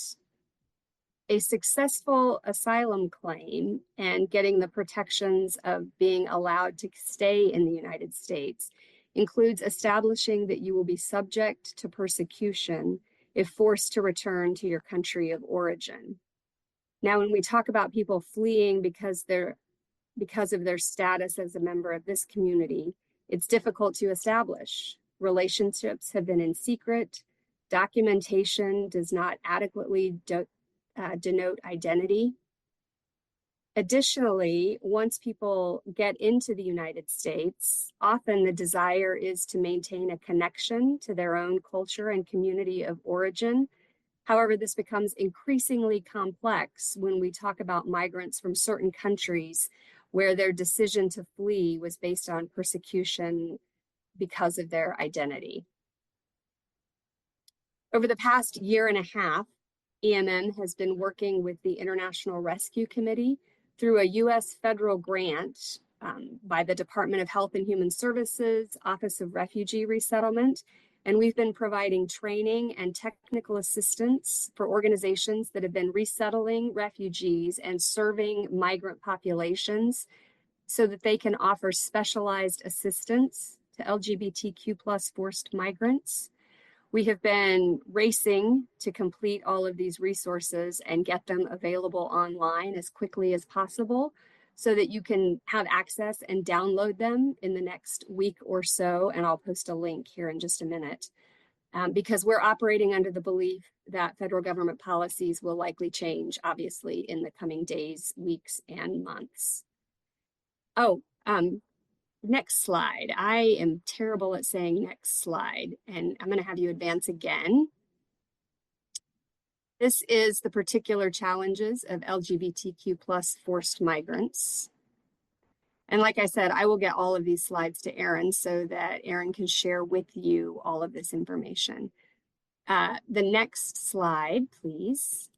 a successful asylum claim and getting the protections of being allowed to stay in the United States includes establishing that you will be subject to persecution if forced to return to your country of origin. Now, when we talk about people fleeing because of their status as a member of this community, it's difficult to establish. Relationships have been in secret. Documentation does not adequately denote identity. Additionally, once people get into the United States, often the desire is to maintain a connection to their own culture and community of origin. However, this becomes increasingly complex when we talk about migrants from certain countries where their decision to flee was based on persecution because of their identity. Over the past year and a half, EMM has been working with the International Rescue Committee through a U.S. federal grant by the Department of Health and Human Services, Office of Refugee Resettlement, and we've been providing training and technical assistance for organizations that have been resettling refugees and serving migrant populations so that they can offer specialized assistance to LGBTQ plus forced migrants. We have been racing to complete all of these resources and get them available online as quickly as possible so that you can have access and download them in the next week or so. And I'll post a link here in just a minute because we're operating under the belief that federal government policies will likely change, obviously, in the coming days, weeks, and months. Oh, next slide. I am terrible at saying next slide, and I'm going to have you advance again. This is the particular challenges of LGBTQ plus forced migrants. And like I said, I will get all of these slides to Erin so that Erin can share with you all of this information. The next slide, please,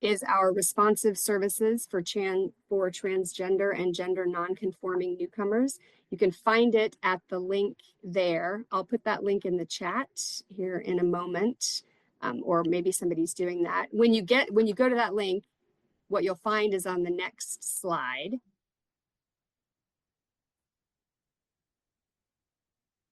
is our responsive services for transgender and gender nonconforming newcomers. You can find it at the link there. I'll put that link in the chat here in a moment, or maybe somebody's doing that. When you go to that link, what you'll find is on the next slide.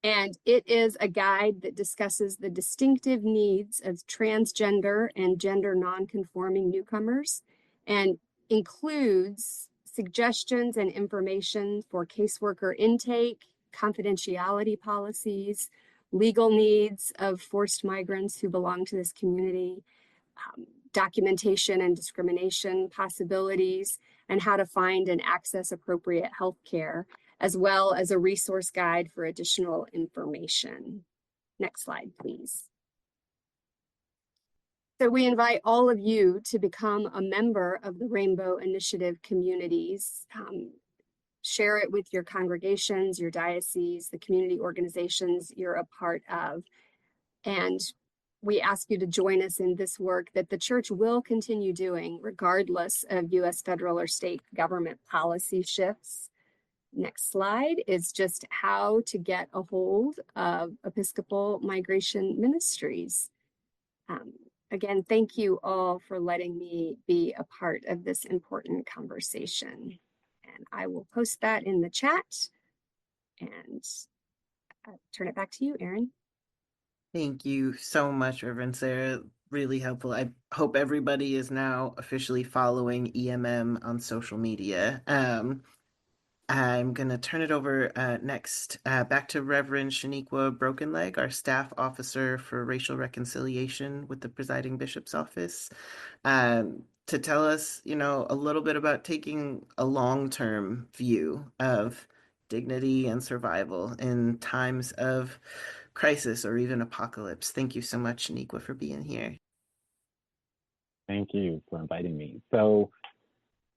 And it is a guide that discusses the distinctive needs of transgender and gender nonconforming newcomers and includes suggestions and information for caseworker intake, confidentiality policies, legal needs of forced migrants who belong to this community, documentation and discrimination possibilities, and how to find and access appropriate health care, as well as a resource guide for additional information. Next slide, please. So we invite all of you to become a member of the Rainbow Initiative communities. Share it with your congregations, your dioceses, the community organizations you're a part of. And we ask you to join us in this work that the church will continue doing regardless of U.S. federal or state government policy shifts. Next slide is just how to get a hold of Episcopal Migration Ministries. Again, thank you all for letting me be a part of this important conversation. And I will post that in the chat and turn it back to you, Aaron. Thank you so much, Reverend Sarah. Really helpful. I hope everybody is now officially following EMM on social media. I'm going to turn it over next back to Reverend Shaniqua Brokenleg, our staff officer for racial reconciliation with the presiding bishop's office, to tell us, a little bit about taking a long-term view of dignity and survival in times of crisis or even apocalypse. Thank you so much, Shaniqua, for being here. Thank you for inviting me. So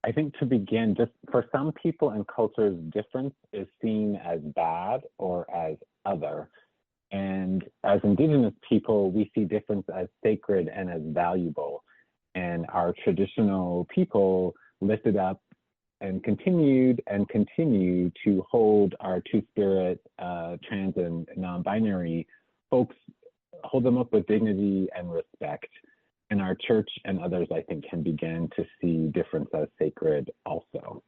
I think to begin, just for some people and cultures, difference is seen as bad or as other. And as Indigenous people, we see difference as sacred and as valuable. And our traditional people lifted up and continue to hold our two-spirit, trans and non-binary folks, hold them up with dignity and respect. And our church and others, I think, can begin to see difference as sacred also.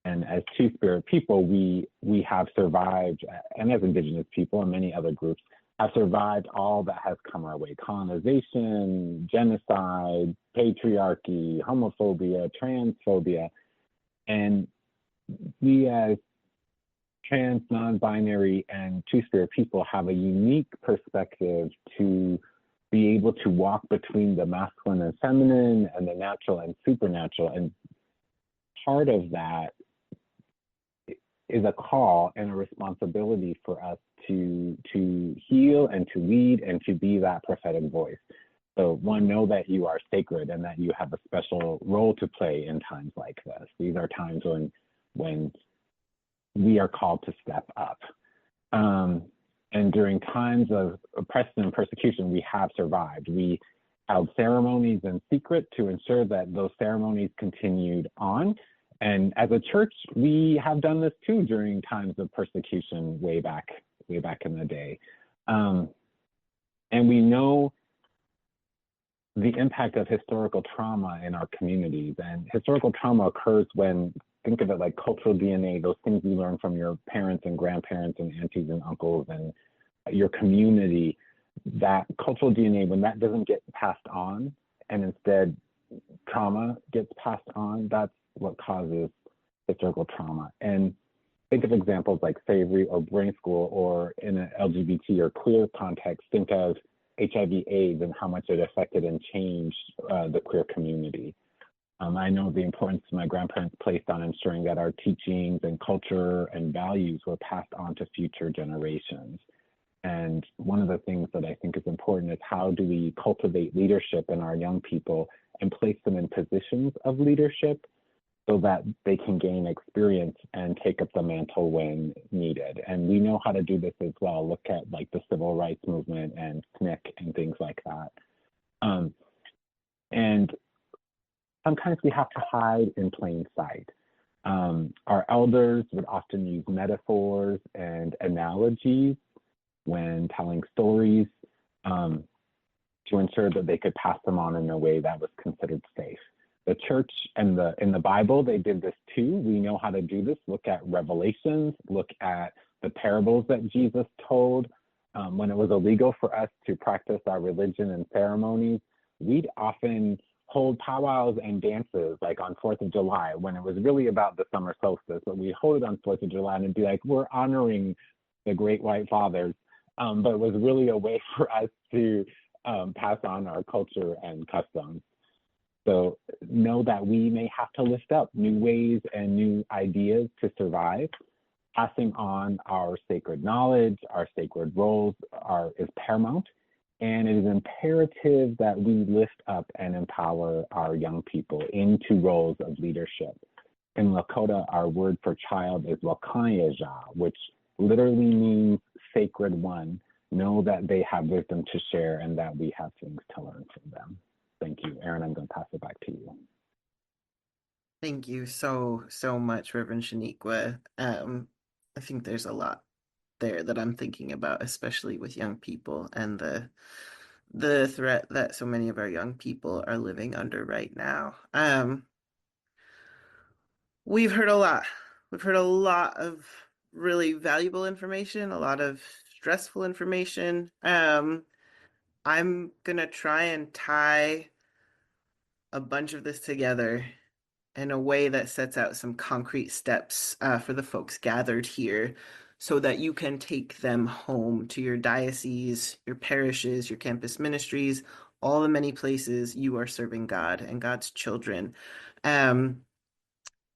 And as two-spirit people, we have survived, and as Indigenous people and many other groups, have survived all that has come our way: colonization, genocide, patriarchy, homophobia, transphobia. And we as trans, non-binary, and two-spirit people have a unique perspective to be able to walk between the masculine and feminine and the natural and supernatural. And part of that is a call and a responsibility for us to heal and to lead and to be that prophetic voice. So one, know that you are sacred and that you have a special role to play in times like this. These are times when we are called to step up. And during times of oppression and persecution, we have survived. We held ceremonies in secret to ensure that those ceremonies continued on. And as a church, we have done this too during times of persecution way back in the day. And we know the impact of historical trauma in our communities. And historical trauma occurs when, think of it like cultural DNA, those things you learn from your parents and grandparents and aunties and uncles and your community, that cultural DNA, when that doesn't get passed on and instead trauma gets passed on, that's what causes historical trauma. And think of examples like slavery or boarding school, or in an LGBT or queer context, think of HIV/AIDS and how much it affected and changed the queer community. I know the importance my grandparents placed on ensuring that our teachings and culture and values were passed on to future generations. And one of the things that I think is important is how do we cultivate leadership in our young people and place them in positions of leadership so that they can gain experience and take up the mantle when needed. And we know how to do this as well. Look at like the civil rights movement and SNCC and things like that. And sometimes we have to hide in plain sight. Our elders would often use metaphors and analogies when telling stories to ensure that they could pass them on in a way that was considered safe. The church and in the Bible, they did this too. We know how to do this. Look at Revelations, look at the parables that Jesus told. When it was illegal for us to practice our religion and ceremonies, we'd often hold powwows and dances like on 4th of July, when it was really about the summer solstice, but we hold it on 4th of July and it'd be like, we're honoring the great white fathers. But it was really a way for us to pass on our culture and customs. So know that we may have to lift up new ways and new ideas to survive. Passing on our sacred knowledge, our sacred roles is paramount. And it is imperative that we lift up and empower our young people into roles of leadership. In Lakota, our word for child is Wakanyaja, which literally means sacred one. Know that they have wisdom to share and that we have things to learn from them. Thank you. Aaron, I'm going to pass it back to you. Thank you so much, Reverend Shaniqua. I think there's a lot there that I'm thinking about, especially with young people and the threat that so many of our young people are living under right now. We've heard a lot. We've heard a lot of really valuable information, a lot of stressful information. I'm gonna try and tie a bunch of this together in a way that sets out some concrete steps for the folks gathered here so that you can take them home to your diocese, your parishes, your campus ministries, all the many places you are serving God and God's children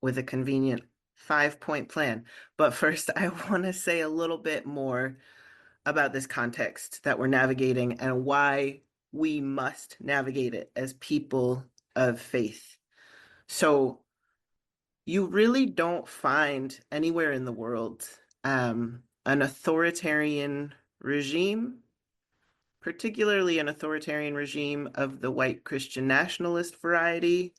with a convenient 5-point plan. But first, I want to say a little bit more about this context that we're navigating and why we must navigate it as people of faith. So, you really don't find anywhere in the world an authoritarian regime, particularly an authoritarian regime of the white Christian nationalist variety,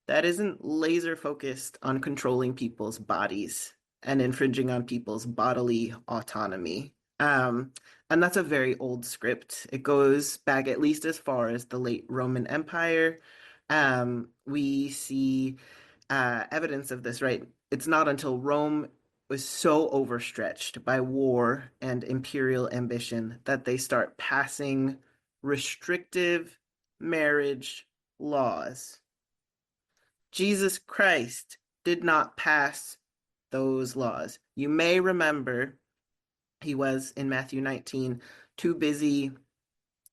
that isn't laser focused on controlling people's bodies and infringing on people's bodily autonomy. And that's a very old script. It goes back at least as far as the late Roman Empire. We see evidence of this, right? It's not until Rome was so overstretched by war and imperial ambition that they start passing restrictive marriage laws. Jesus Christ did not pass those laws. You may remember he was in Matthew 19 too busy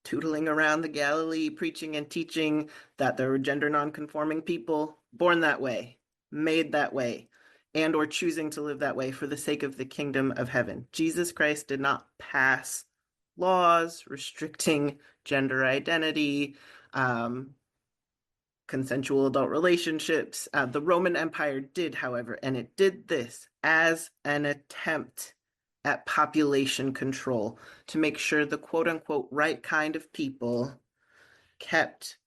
tootling around the Galilee, preaching and teaching that there were gender nonconforming people born that way, made that way, and or choosing to live that way for the sake of the kingdom of heaven. Jesus Christ did not pass laws restricting gender identity, consensual adult relationships. The Roman Empire did, however, and it did this as an attempt at population control to make sure the quote unquote right kind of people kept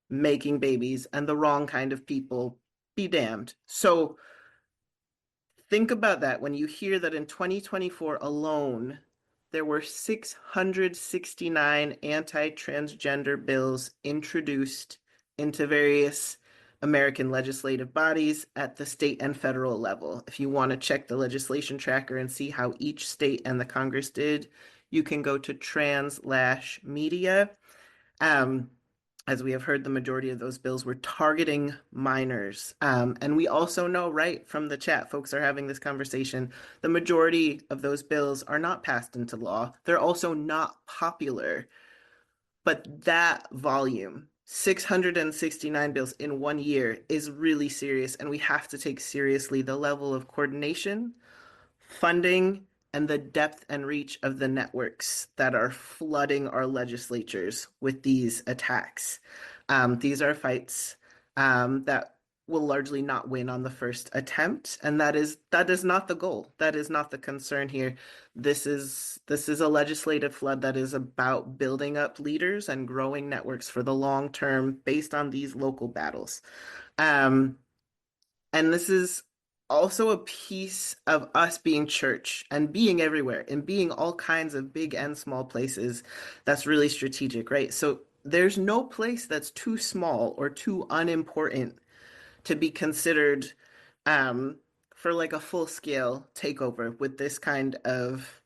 making babies and the wrong kind of people be damned. So think about that when you hear that in 2024 alone, there were 669 anti-transgender bills introduced into various American legislative bodies at the state and federal level. If you want to check the legislation tracker and see how each state and the Congress did, you can go to trans-media. As we have heard, the majority of those bills were targeting minors. And we also know, right, from the chat, folks are having this conversation, the majority of those bills are not passed into law. They're also not popular. But that volume, 669 bills in 1 year, is really serious. And we have to take seriously the level of coordination, funding, and the depth and reach of the networks that are flooding our legislatures with these attacks. These are fights that will largely not win on the first attempt, and that is not the goal. That is not the concern here. This is a legislative flood that is about building up leaders and growing networks for the long term based on these local battles. And this is also a piece of us being church and being everywhere and being all kinds of big and small places that's really strategic, right? So there's no place that's too small or too unimportant to be considered for like a full-scale takeover with this kind of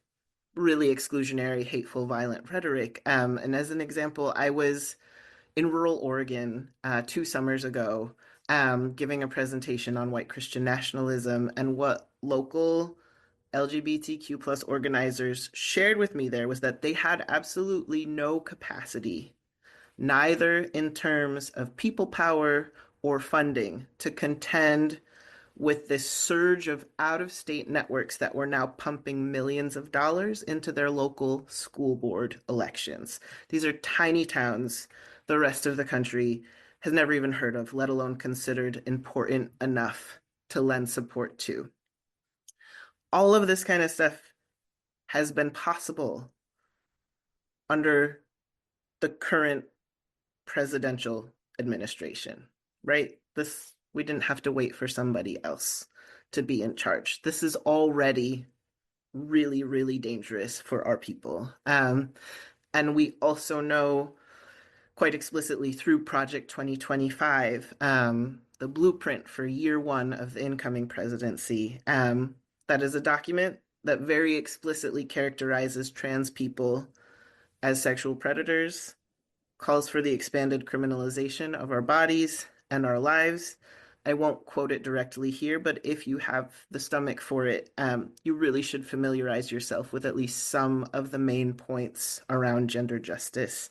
really exclusionary, hateful, violent rhetoric. And as an example, I was in rural Oregon 2 summers ago, giving a presentation on white Christian nationalism, and what local LGBTQ plus organizers shared with me there was that they had absolutely no capacity, neither in terms of people power or funding, to contend with this surge of out-of-state networks that were now pumping millions of dollars into their local school board elections. These are tiny towns the rest of the country has never even heard of, let alone considered important enough to lend support to. All of this kind of stuff has been possible under the current presidential administration, right? We didn't have to wait for somebody else to be in charge. This is already really, really dangerous for our people. And we also know quite explicitly through Project 2025, the blueprint for year one of the incoming presidency. That is a document that very explicitly characterizes trans people as sexual predators, calls for the expanded criminalization of our bodies and our lives. I won't quote it directly here, but if you have the stomach for it, you really should familiarize yourself with at least some of the main points around gender justice.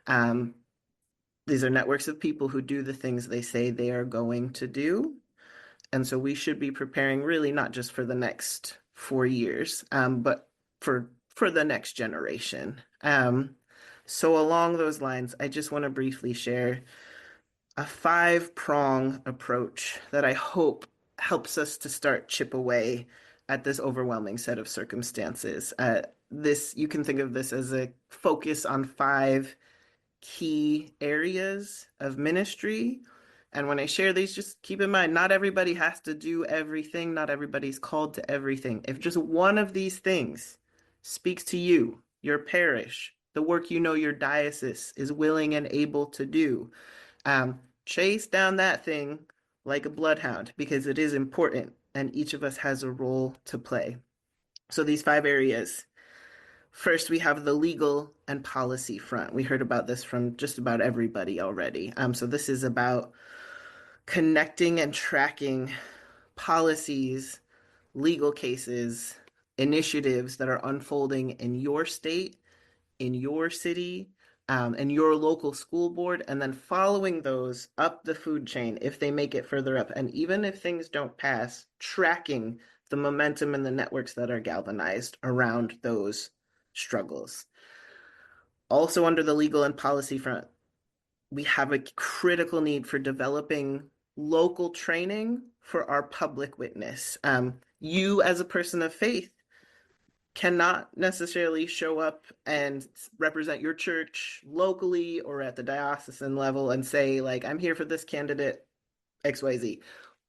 These are networks of people who do the things they say they are going to do. And so we should be preparing really not just for the next 4 years, but for the next generation. So along those lines, I just want to briefly share a 5-prong approach that I hope helps us to start chip away at this overwhelming set of circumstances. You can think of this as a focus on 5 key areas of ministry. And when I share these, just keep in mind, not everybody has to do everything. Not everybody's called to everything. If just one of these things speaks to you, your parish, the work you know your diocese is willing and able to do, chase down that thing like a bloodhound, because it is important and each of us has a role to play. So these 5 areas. First, we have the legal and policy front. We heard about this from just about everybody already. So this is about connecting and tracking policies, legal cases, initiatives that are unfolding in your state, in your city, and your local school board, and then following those up the food chain if they make it further up. And even if things don't pass, tracking the momentum and the networks that are galvanized around those struggles. Also, under the legal and policy front, we have a critical need for developing local training for our public witness. You, as a person of faith, cannot necessarily show up and represent your church locally or at the diocesan level and say, like, I'm here for this candidate, XYZ.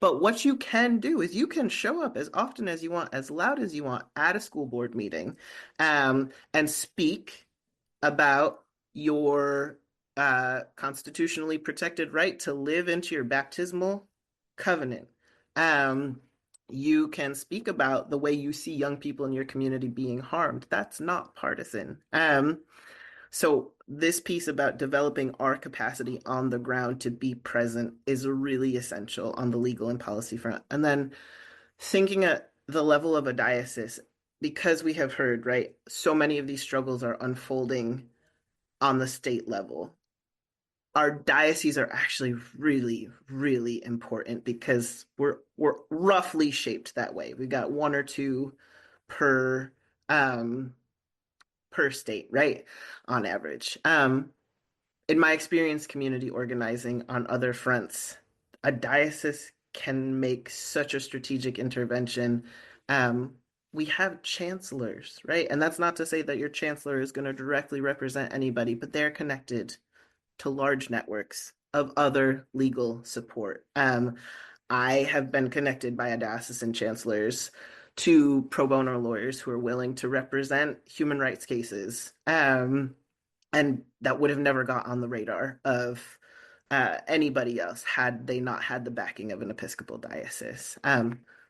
But what you can do is you can show up as often as you want, as loud as you want at a school board meeting, and speak about your constitutionally protected right to live into your baptismal covenant. You can speak about the way you see young people in your community being harmed. That's not partisan. So this piece about developing our capacity on the ground to be present is really essential on the legal and policy front. And then thinking at the level of a diocese, because we have heard, right, so many of these struggles are unfolding on the state level. Our dioceses are actually really, really important because we're roughly shaped that way. We've got 1 or 2 per state, right, on average. In my experience community organizing on other fronts, a diocese can make such a strategic intervention. We have chancellors, right? And that's not to say that your chancellor is going to directly represent anybody, but they're connected to large networks of other legal support. I have been connected by diocesan chancellors to pro bono lawyers who are willing to represent human rights cases. And that would have never got on the radar of anybody else had they not had the backing of an Episcopal diocese.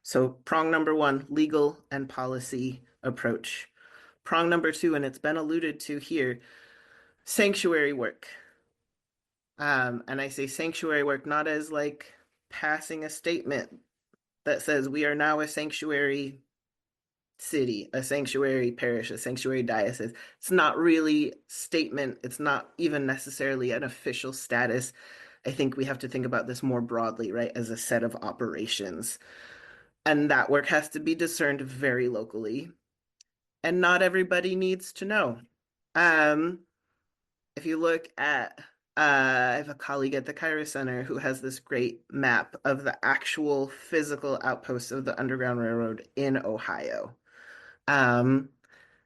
So prong number 1, legal and policy approach. Prong number 2, and it's been alluded to here, sanctuary work. And I say sanctuary work not as like passing a statement that says we are now a sanctuary city, a sanctuary parish, a sanctuary diocese. It's not really statement. It's not even necessarily an official status. I think we have to think about this more broadly, right, as a set of operations. And that work has to be discerned very locally. And not everybody needs to know. If you look at I have a colleague at the Kairos Center who has this great map of the actual physical outposts of the Underground Railroad in Ohio. Um,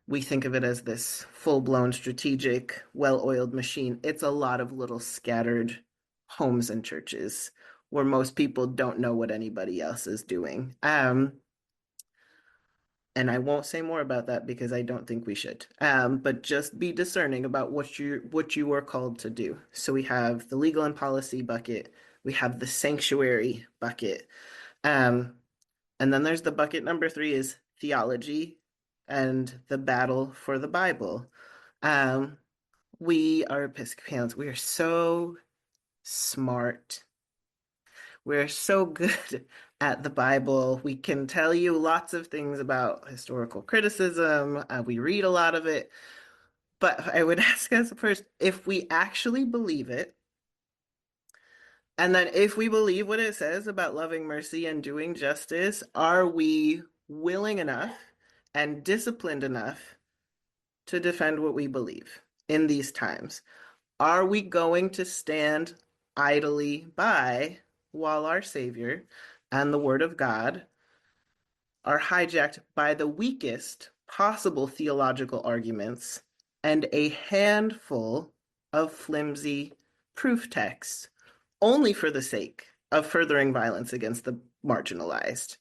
we think of it as this full-blown strategic, well-oiled machine. It's a lot of little scattered homes and churches where most people don't know what anybody else is doing. And I won't say more about that because I don't think we should. But just be discerning about what you are called to do. So we have the legal and policy bucket, we have the sanctuary bucket, and then there's the bucket number 3 is theology and the battle for the Bible. Um, we are Episcopalians. We are so smart. We're so good at the Bible. We can tell you lots of things about historical criticism. We read a lot of it. But I would ask us first if we actually believe it, and then if we believe what it says about loving mercy and doing justice, are we willing enough and disciplined enough to defend what we believe in these times? Are we going to stand idly by while our Savior and the Word of God are hijacked by the weakest possible theological arguments and a handful of flimsy proof texts, only for the sake of furthering violence against the marginalized?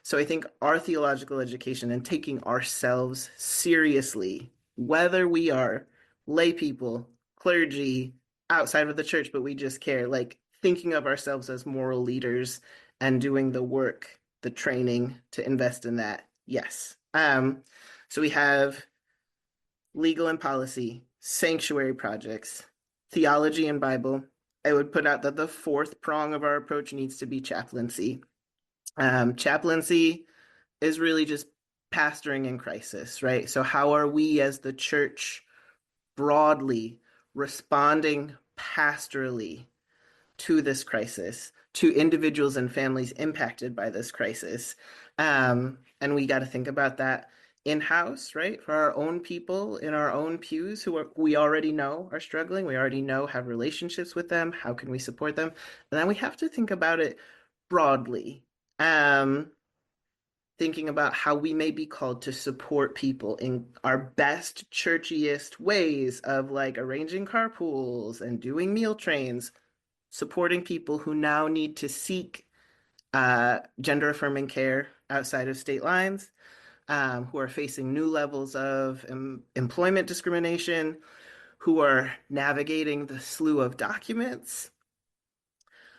So I think our theological education and taking ourselves seriously, whether we are lay people, clergy, outside of the church, but we just care, like thinking of ourselves as moral leaders and doing the work, the training to invest in that. Yes. So we have legal and policy, sanctuary projects, theology and Bible. I would put out that the 4th prong of our approach needs to be chaplaincy. Chaplaincy is really just pastoring in crisis, right? So how are we as the church broadly responding pastorally to this crisis, to individuals and families impacted by this crisis? And we got to think about that in-house, right? For our own people in our own pews we already know are struggling, we already know have relationships with them. How can we support them? And then we have to think about it broadly. Thinking about how we may be called to support people in our best churchiest ways of like arranging carpools and doing meal trains, supporting people who now need to seek gender affirming care outside of state lines, who are facing new levels of employment discrimination, who are navigating the slew of documents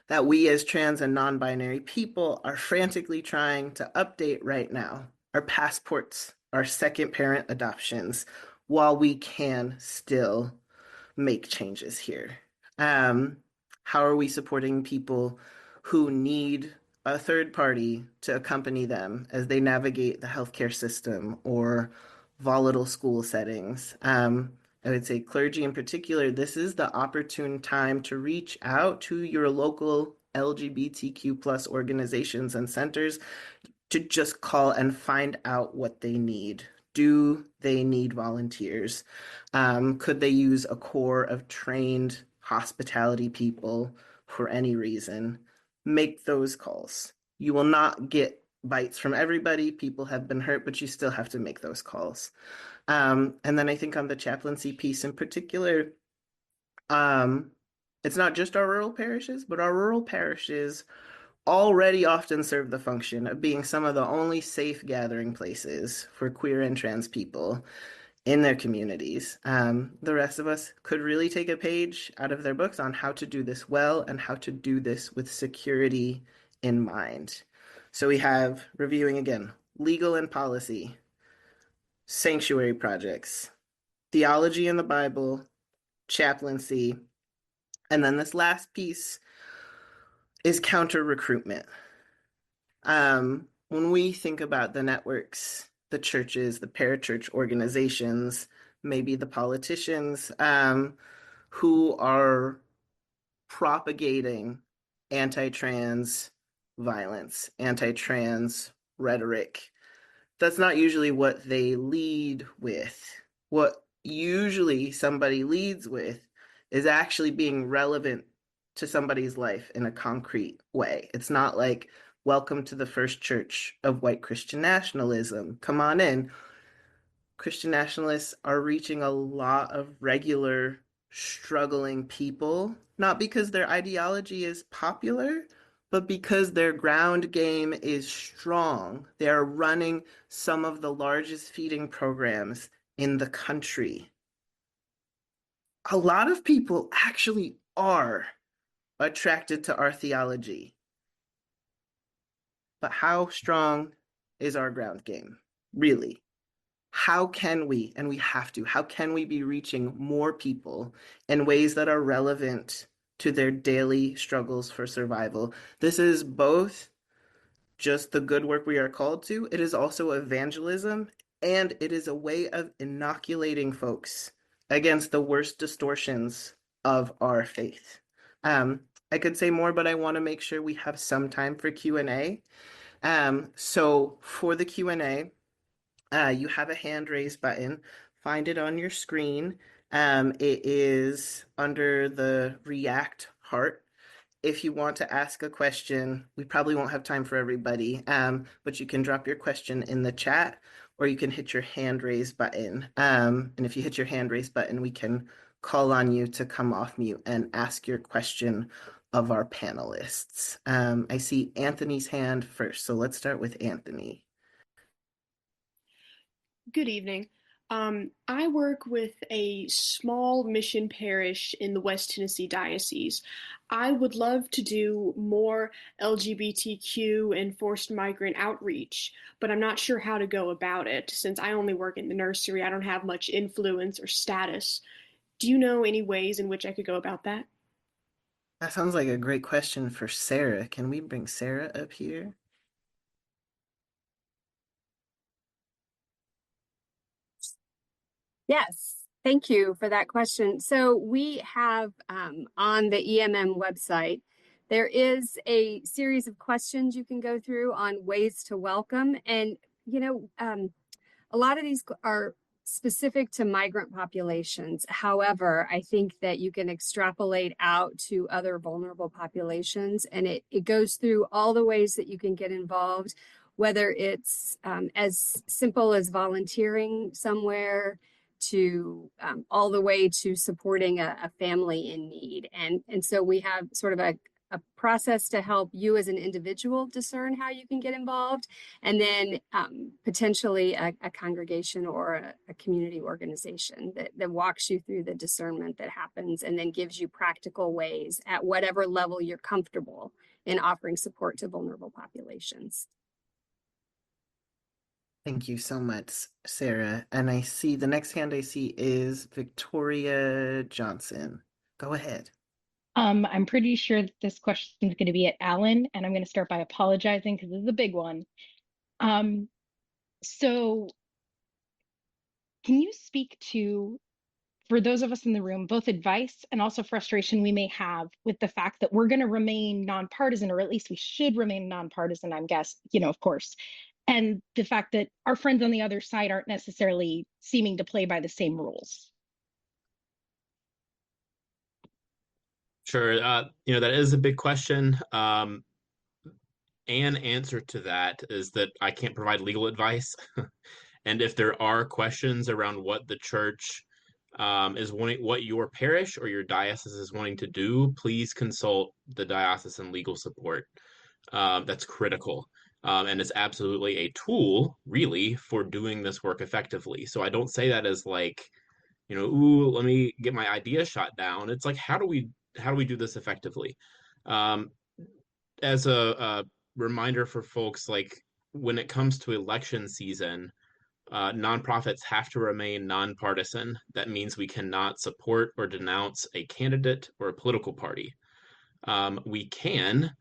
that we as trans and non-binary people are frantically trying to update right now. Our passports, our second parent adoptions, while we can still make changes here. How are we supporting people who need a third party to accompany them as they navigate the healthcare system or volatile school settings? I would say clergy in particular, this is the opportune time to reach out to your local LGBTQ plus organizations and centers to just call and find out what they need. Do they need volunteers? Could they use a core of trained hospitality people for any reason? Make those calls. You will not get bites from everybody. People have been hurt, but you still have to make those calls. And then I think on the chaplaincy piece in particular, it's not just our rural parishes, but our rural parishes already often serve the function of being some of the only safe gathering places for queer and trans people in their communities. The rest of us could really take a page out of their books on how to do this well and how to do this with security in mind. So we have, reviewing again, legal and policy, sanctuary projects, theology in the Bible, chaplaincy, and then this last piece is counter recruitment. When we think about the networks, the churches, the parachurch organizations, maybe the politicians who are propagating anti-trans violence, anti-trans rhetoric, that's not usually what they lead with. What usually somebody leads with is actually being relevant to somebody's life in a concrete way. It's not like, welcome to the first church of white Christian nationalism. Come on in. Christian nationalists are reaching a lot of regular, struggling people, not because their ideology is popular, but because their ground game is strong. They are running some of the largest feeding programs in the country. A lot of people actually are attracted to our theology. But how strong is our ground game, really? How can we, and we have to, how can we be reaching more people in ways that are relevant to their daily struggles for survival? This is both just the good work we are called to, it is also evangelism, and it is a way of inoculating folks against the worst distortions of our faith. I could say more, but I want to make sure we have some time for Q&A. So for the Q&A, you have a hand raise button. Find it on your screen. It is under the React heart. If you want to ask a question, we probably won't have time for everybody, but you can drop your question in the chat or you can hit your hand raise button. And if you hit your hand raise button, we can call on you to come off mute and ask your question of our panelists. I see Anthony's hand first, so let's start with Anthony. Good evening. I work with a small mission parish in the West Tennessee Diocese. I would love to do more LGBTQ and forced migrant outreach, but I'm not sure how to go about it since I only work in the nursery. I don't have much influence or status. Do you know any ways in which I could go about that? That sounds like a great question for Sarah. Can we bring Sarah up here? Yes, thank you for that question. So we have on the EMM website, there is a series of questions you can go through on ways to welcome. And, a lot of these are specific to migrant populations. However, I think that you can extrapolate out to other vulnerable populations, and it goes through all the ways that you can get involved, whether it's as simple as volunteering somewhere to all the way to supporting a family in need. And so we have sort of a process to help you as an individual discern how you can get involved, and then potentially a congregation or a community organization that walks you through the discernment that happens and then gives you practical ways at whatever level you're comfortable in offering support to vulnerable populations. Thank you so much, Sarah. And I see the next hand I see is Victoria Johnson. Go ahead. I'm pretty sure that this question is going to be at Alan, and I'm going to start by apologizing because this is a big one. So can you speak to, for those of us in the room, both advice and also frustration we may have with the fact that we're going to remain nonpartisan, or at least we should remain nonpartisan, I'm guessing, of course, and the fact that our friends on the other side aren't necessarily seeming to play by the same rules? Sure. That is a big question. An answer to that is that I can't provide legal advice. And if there are questions around what the church is wanting, what your parish or your diocese is wanting to do, please consult the diocesan legal support. That's critical. And it's absolutely a tool, really, for doing this work effectively. So I don't say that as like, ooh, let me get my idea shot down. It's like, how do we do this effectively? As a reminder for folks, like when it comes to election season, nonprofits have to remain nonpartisan. That means we cannot support or denounce a candidate or a political party. We can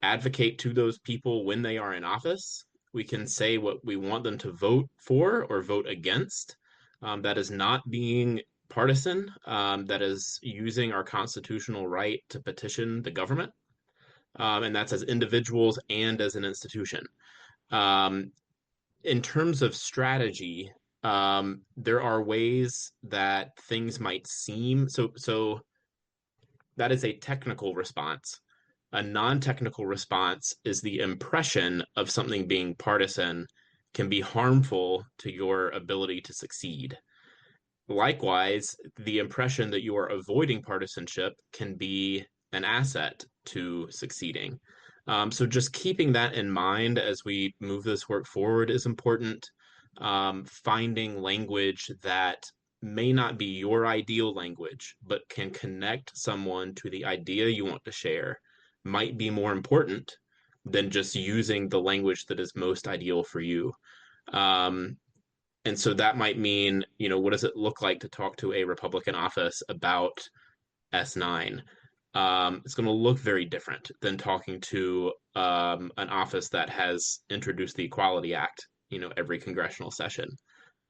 advocate to those people when they are in office. We can say what we want them to vote for or vote against. That is not being partisan. That is using our constitutional right to petition the government. And that's as individuals and as an institution. In terms of strategy, there are ways that things might seem so that is a technical response. A non-technical response is the impression of something being partisan can be harmful to your ability to succeed. Likewise, the impression that you are avoiding partisanship can be an asset to succeeding. So just keeping that in mind as we move this work forward is important. Finding language that may not be your ideal language, but can connect someone to the idea you want to share might be more important than just using the language that is most ideal for you. Um, and so that might mean, what does it look like to talk to a Republican office about S9? It's going to look very different than talking to an office that has introduced the Equality Act, every congressional session.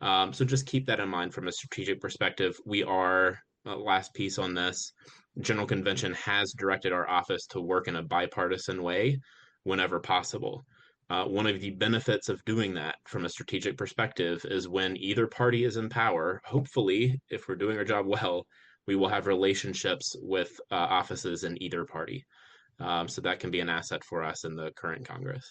So just keep that in mind from a strategic perspective. We are, last piece on this, General Convention has directed our office to work in a bipartisan way whenever possible. One of the benefits of doing that from a strategic perspective is when either party is in power, hopefully, if we're doing our job well, we will have relationships with offices in either party. So that can be an asset for us in the current Congress.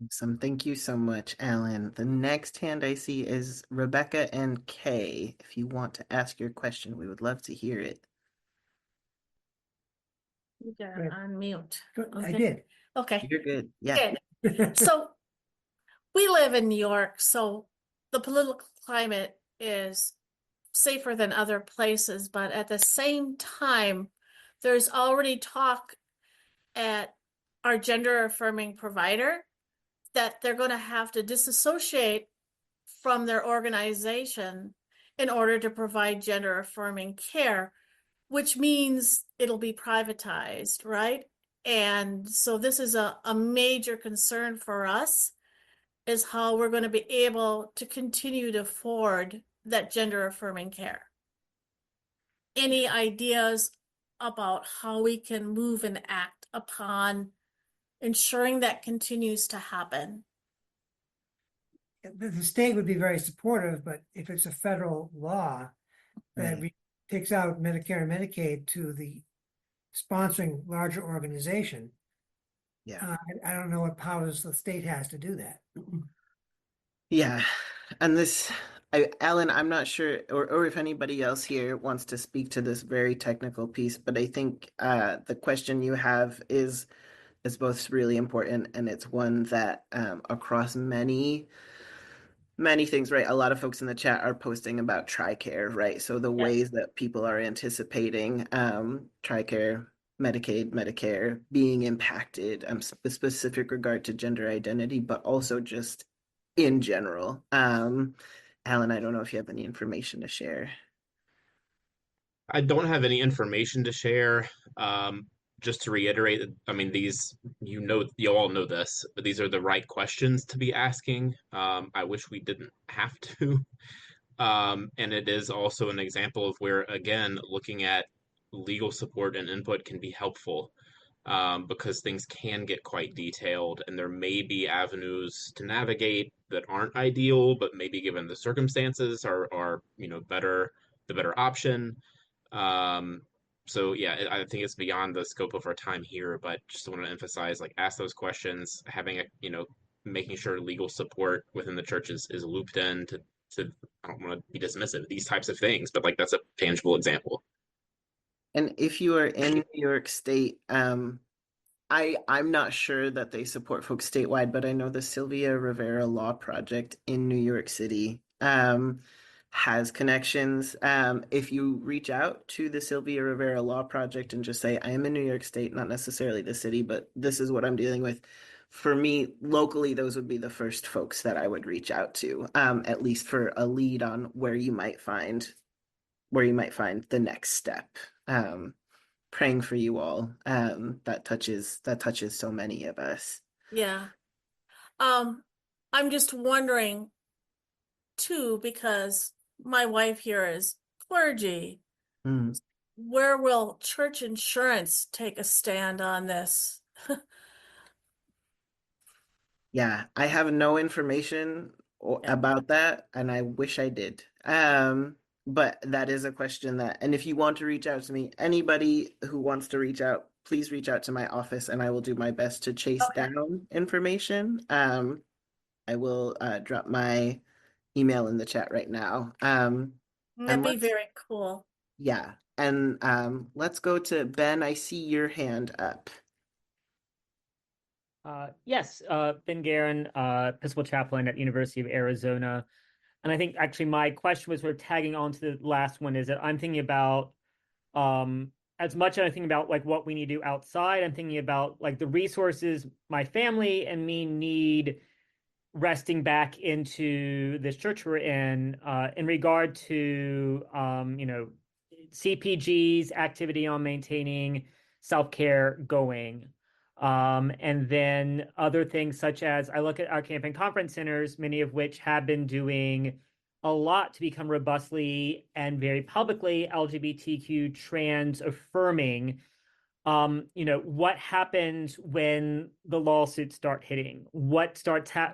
Awesome. Thank you so much, Alan. The next hand I see is Rebecca and Kay. If you want to ask your question, we would love to hear it. You got it on mute. I did. Okay. You're good. Yeah. Good. So we live in New York, so the political climate is safer than other places, but at the same time, there's already talk at our gender affirming provider that they're going to have to disassociate from their organization in order to provide gender affirming care, which means it'll be privatized, right? And so this is a major concern for us, is how we're going to be able to continue to afford that gender affirming care. Any ideas about how we can move and act upon ensuring that continues to happen? The state would be very supportive, but if it's a federal law that takes out Medicare and Medicaid to the sponsoring larger organization, I don't know what powers the state has to do that. Yeah. And this, Alan, I'm not sure, or if anybody else here wants to speak to this very technical piece, but I think the question you have is both really important, and it's one that across many things, right? A lot of folks in the chat are posting about TRICARE, right? So the ways that people are anticipating TRICARE, Medicaid, Medicare being impacted, specific regard to gender identity, but also just in general. Alan, I don't know if you have any information to share. I don't have any information to share. Just to reiterate, I mean, you all know this, but these are the right questions to be asking. I wish we didn't have to. And it is also an example of where, again, looking at legal support and input can be helpful, because things can get quite detailed, and there may be avenues to navigate that aren't ideal, but maybe given the circumstances are the better option. So yeah, I think it's beyond the scope of our time here, but just want to emphasize, ask those questions, having making sure legal support within the church is looped in to I don't want to be dismissive of these types of things, but that's a tangible example. And if you are in New York State, I'm not sure that they support folks statewide, but I know the Sylvia Rivera Law Project in New York City has connections. If you reach out to the Sylvia Rivera Law Project and just say, I am in New York State, not necessarily the city, but this is what I'm dealing with. For me, locally, those would be the first folks that I would reach out to, at least for a lead on where you might find the next step. Praying for you all. That touches so many of us. Yeah. I'm just wondering too, because my wife here is clergy. Where will church insurance take a stand on this? Yeah, I have no information about that, and I wish I did. but that is a question that, and if you want to reach out to me, anybody who wants to reach out, please reach out to my office and I will do my best to chase Okay. down information. I will drop my email in the chat right now. That'd And be let's, very cool. yeah, and let's go to Ben. I see your hand up. Yes, Ben Guerin, Episcopal Chaplain at University of Arizona. And I think actually my question was sort of tagging on to the last one, is that I'm thinking about as much as I'm thinking about like what we need to do outside, I'm thinking about like the resources my family and me need resting back into this church we're in regard to CPG's activity on maintaining self-care going. And then other things such as I look at our camp and conference centers, many of which have been doing a lot to become robustly and very publicly LGBTQ trans affirming. What happens when the lawsuits start hitting? What starts how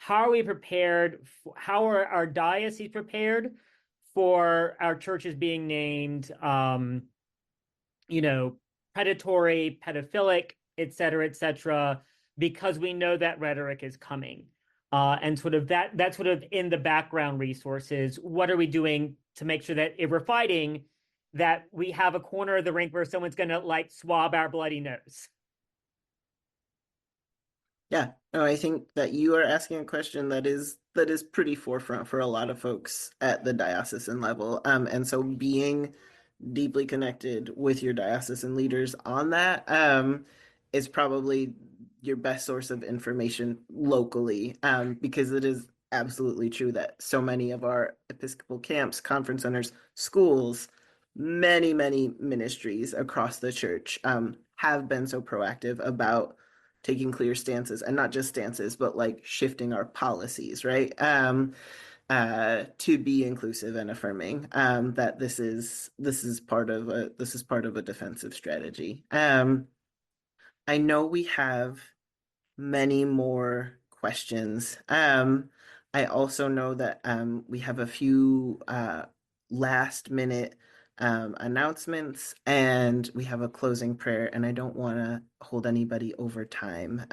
are we prepared? How are our dioceses prepared for our churches being named, predatory, pedophilic, et cetera, because we know that rhetoric is coming. And sort of that's sort of in the background resources. What are we doing to make sure that if we're fighting, that we have a corner of the rink where someone's going to like swab our bloody nose? Yeah, no, I think that you are asking a question that is pretty forefront for a lot of folks at the diocesan level. And so being deeply connected with your diocesan leaders on that is probably your best source of information locally, because it is absolutely true that so many of our Episcopal camps, conference centers, schools, many ministries across the church have been so proactive about taking clear stances, and not just stances, but like shifting our policies, right? To be inclusive and affirming, that this is part of a defensive strategy. I know we have many more questions. I also know that we have a few last minute announcements, and we have a closing prayer, and I don't want to hold anybody over time.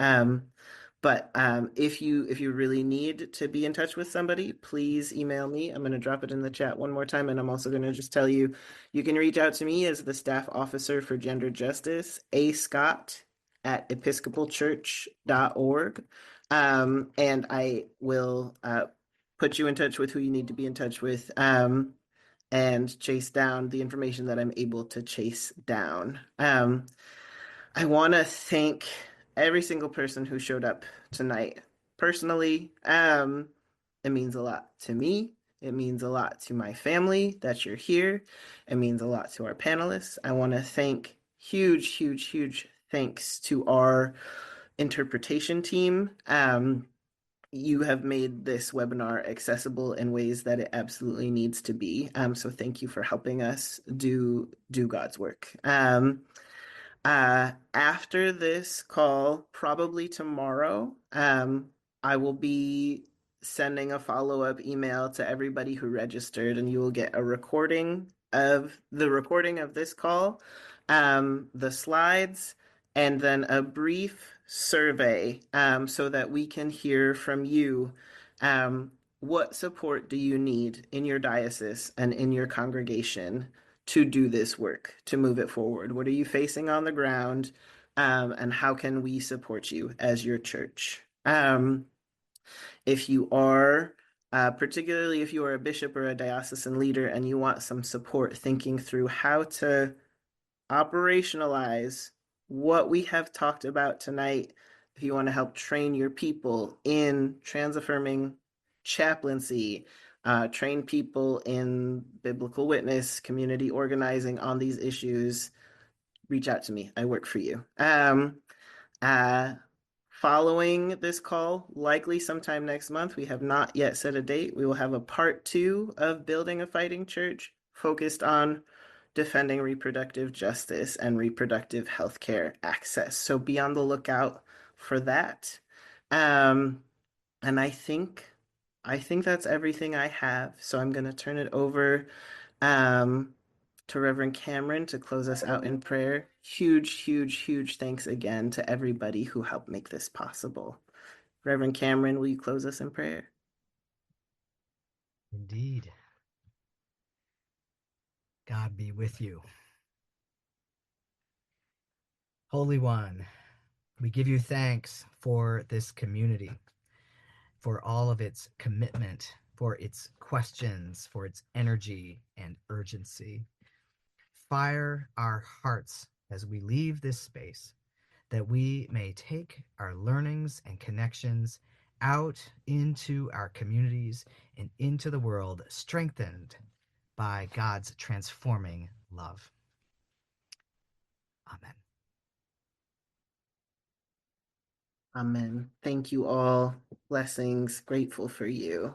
But if you really need to be in touch with somebody, please email me. I'm going to drop it in the chat one more time, and I'm also going to just tell you, you can reach out to me as the staff officer for gender justice, A. Scott at episcopalchurch.org. And I will put you in touch with who you need to be in touch with, and chase down the information that I'm able to chase down. I want to thank every single person who showed up tonight. Personally, it means a lot to me. It means a lot to my family that you're here. It means a lot to our panelists. I want to thank huge thanks to our interpretation team. You have made this webinar accessible in ways that it absolutely needs to be. So thank you for helping us do God's work. After this call, probably tomorrow, I will be sending a follow-up email to everybody who registered, and you will get a recording of this call, the slides, and then a brief survey, so that we can hear from you. What support do you need in your diocese and in your congregation to do this work, to move it forward? What are you facing on the ground? And how can we support you as your church? If you are, particularly if you are a bishop or a diocesan leader and you want some support thinking through how to operationalize what we have talked about tonight, if you want to help train your people in trans affirming chaplaincy, train people in biblical witness, community organizing on these issues, reach out to me. I work for you. Uh, Following this call, likely sometime next month, we have not yet set a date. We will have a part 2 of Building a Fighting Church, focused on defending reproductive justice and reproductive healthcare access. So be on the lookout for that. And I think I think that's everything I have. So I'm going to turn it over um, to Reverend Cameron to close us out in prayer. Huge, huge, huge thanks again to everybody who helped make this possible. Reverend Cameron, will you close us in prayer? Indeed. God be with you. Holy One, we give you thanks for this community, for all of its commitment, for its questions, for its energy and urgency. Fire our hearts as we leave this space, that we may take our learnings and connections out into our communities and into the world, strengthened by God's transforming love. Amen. Amen. Thank you all. Blessings. Grateful for you.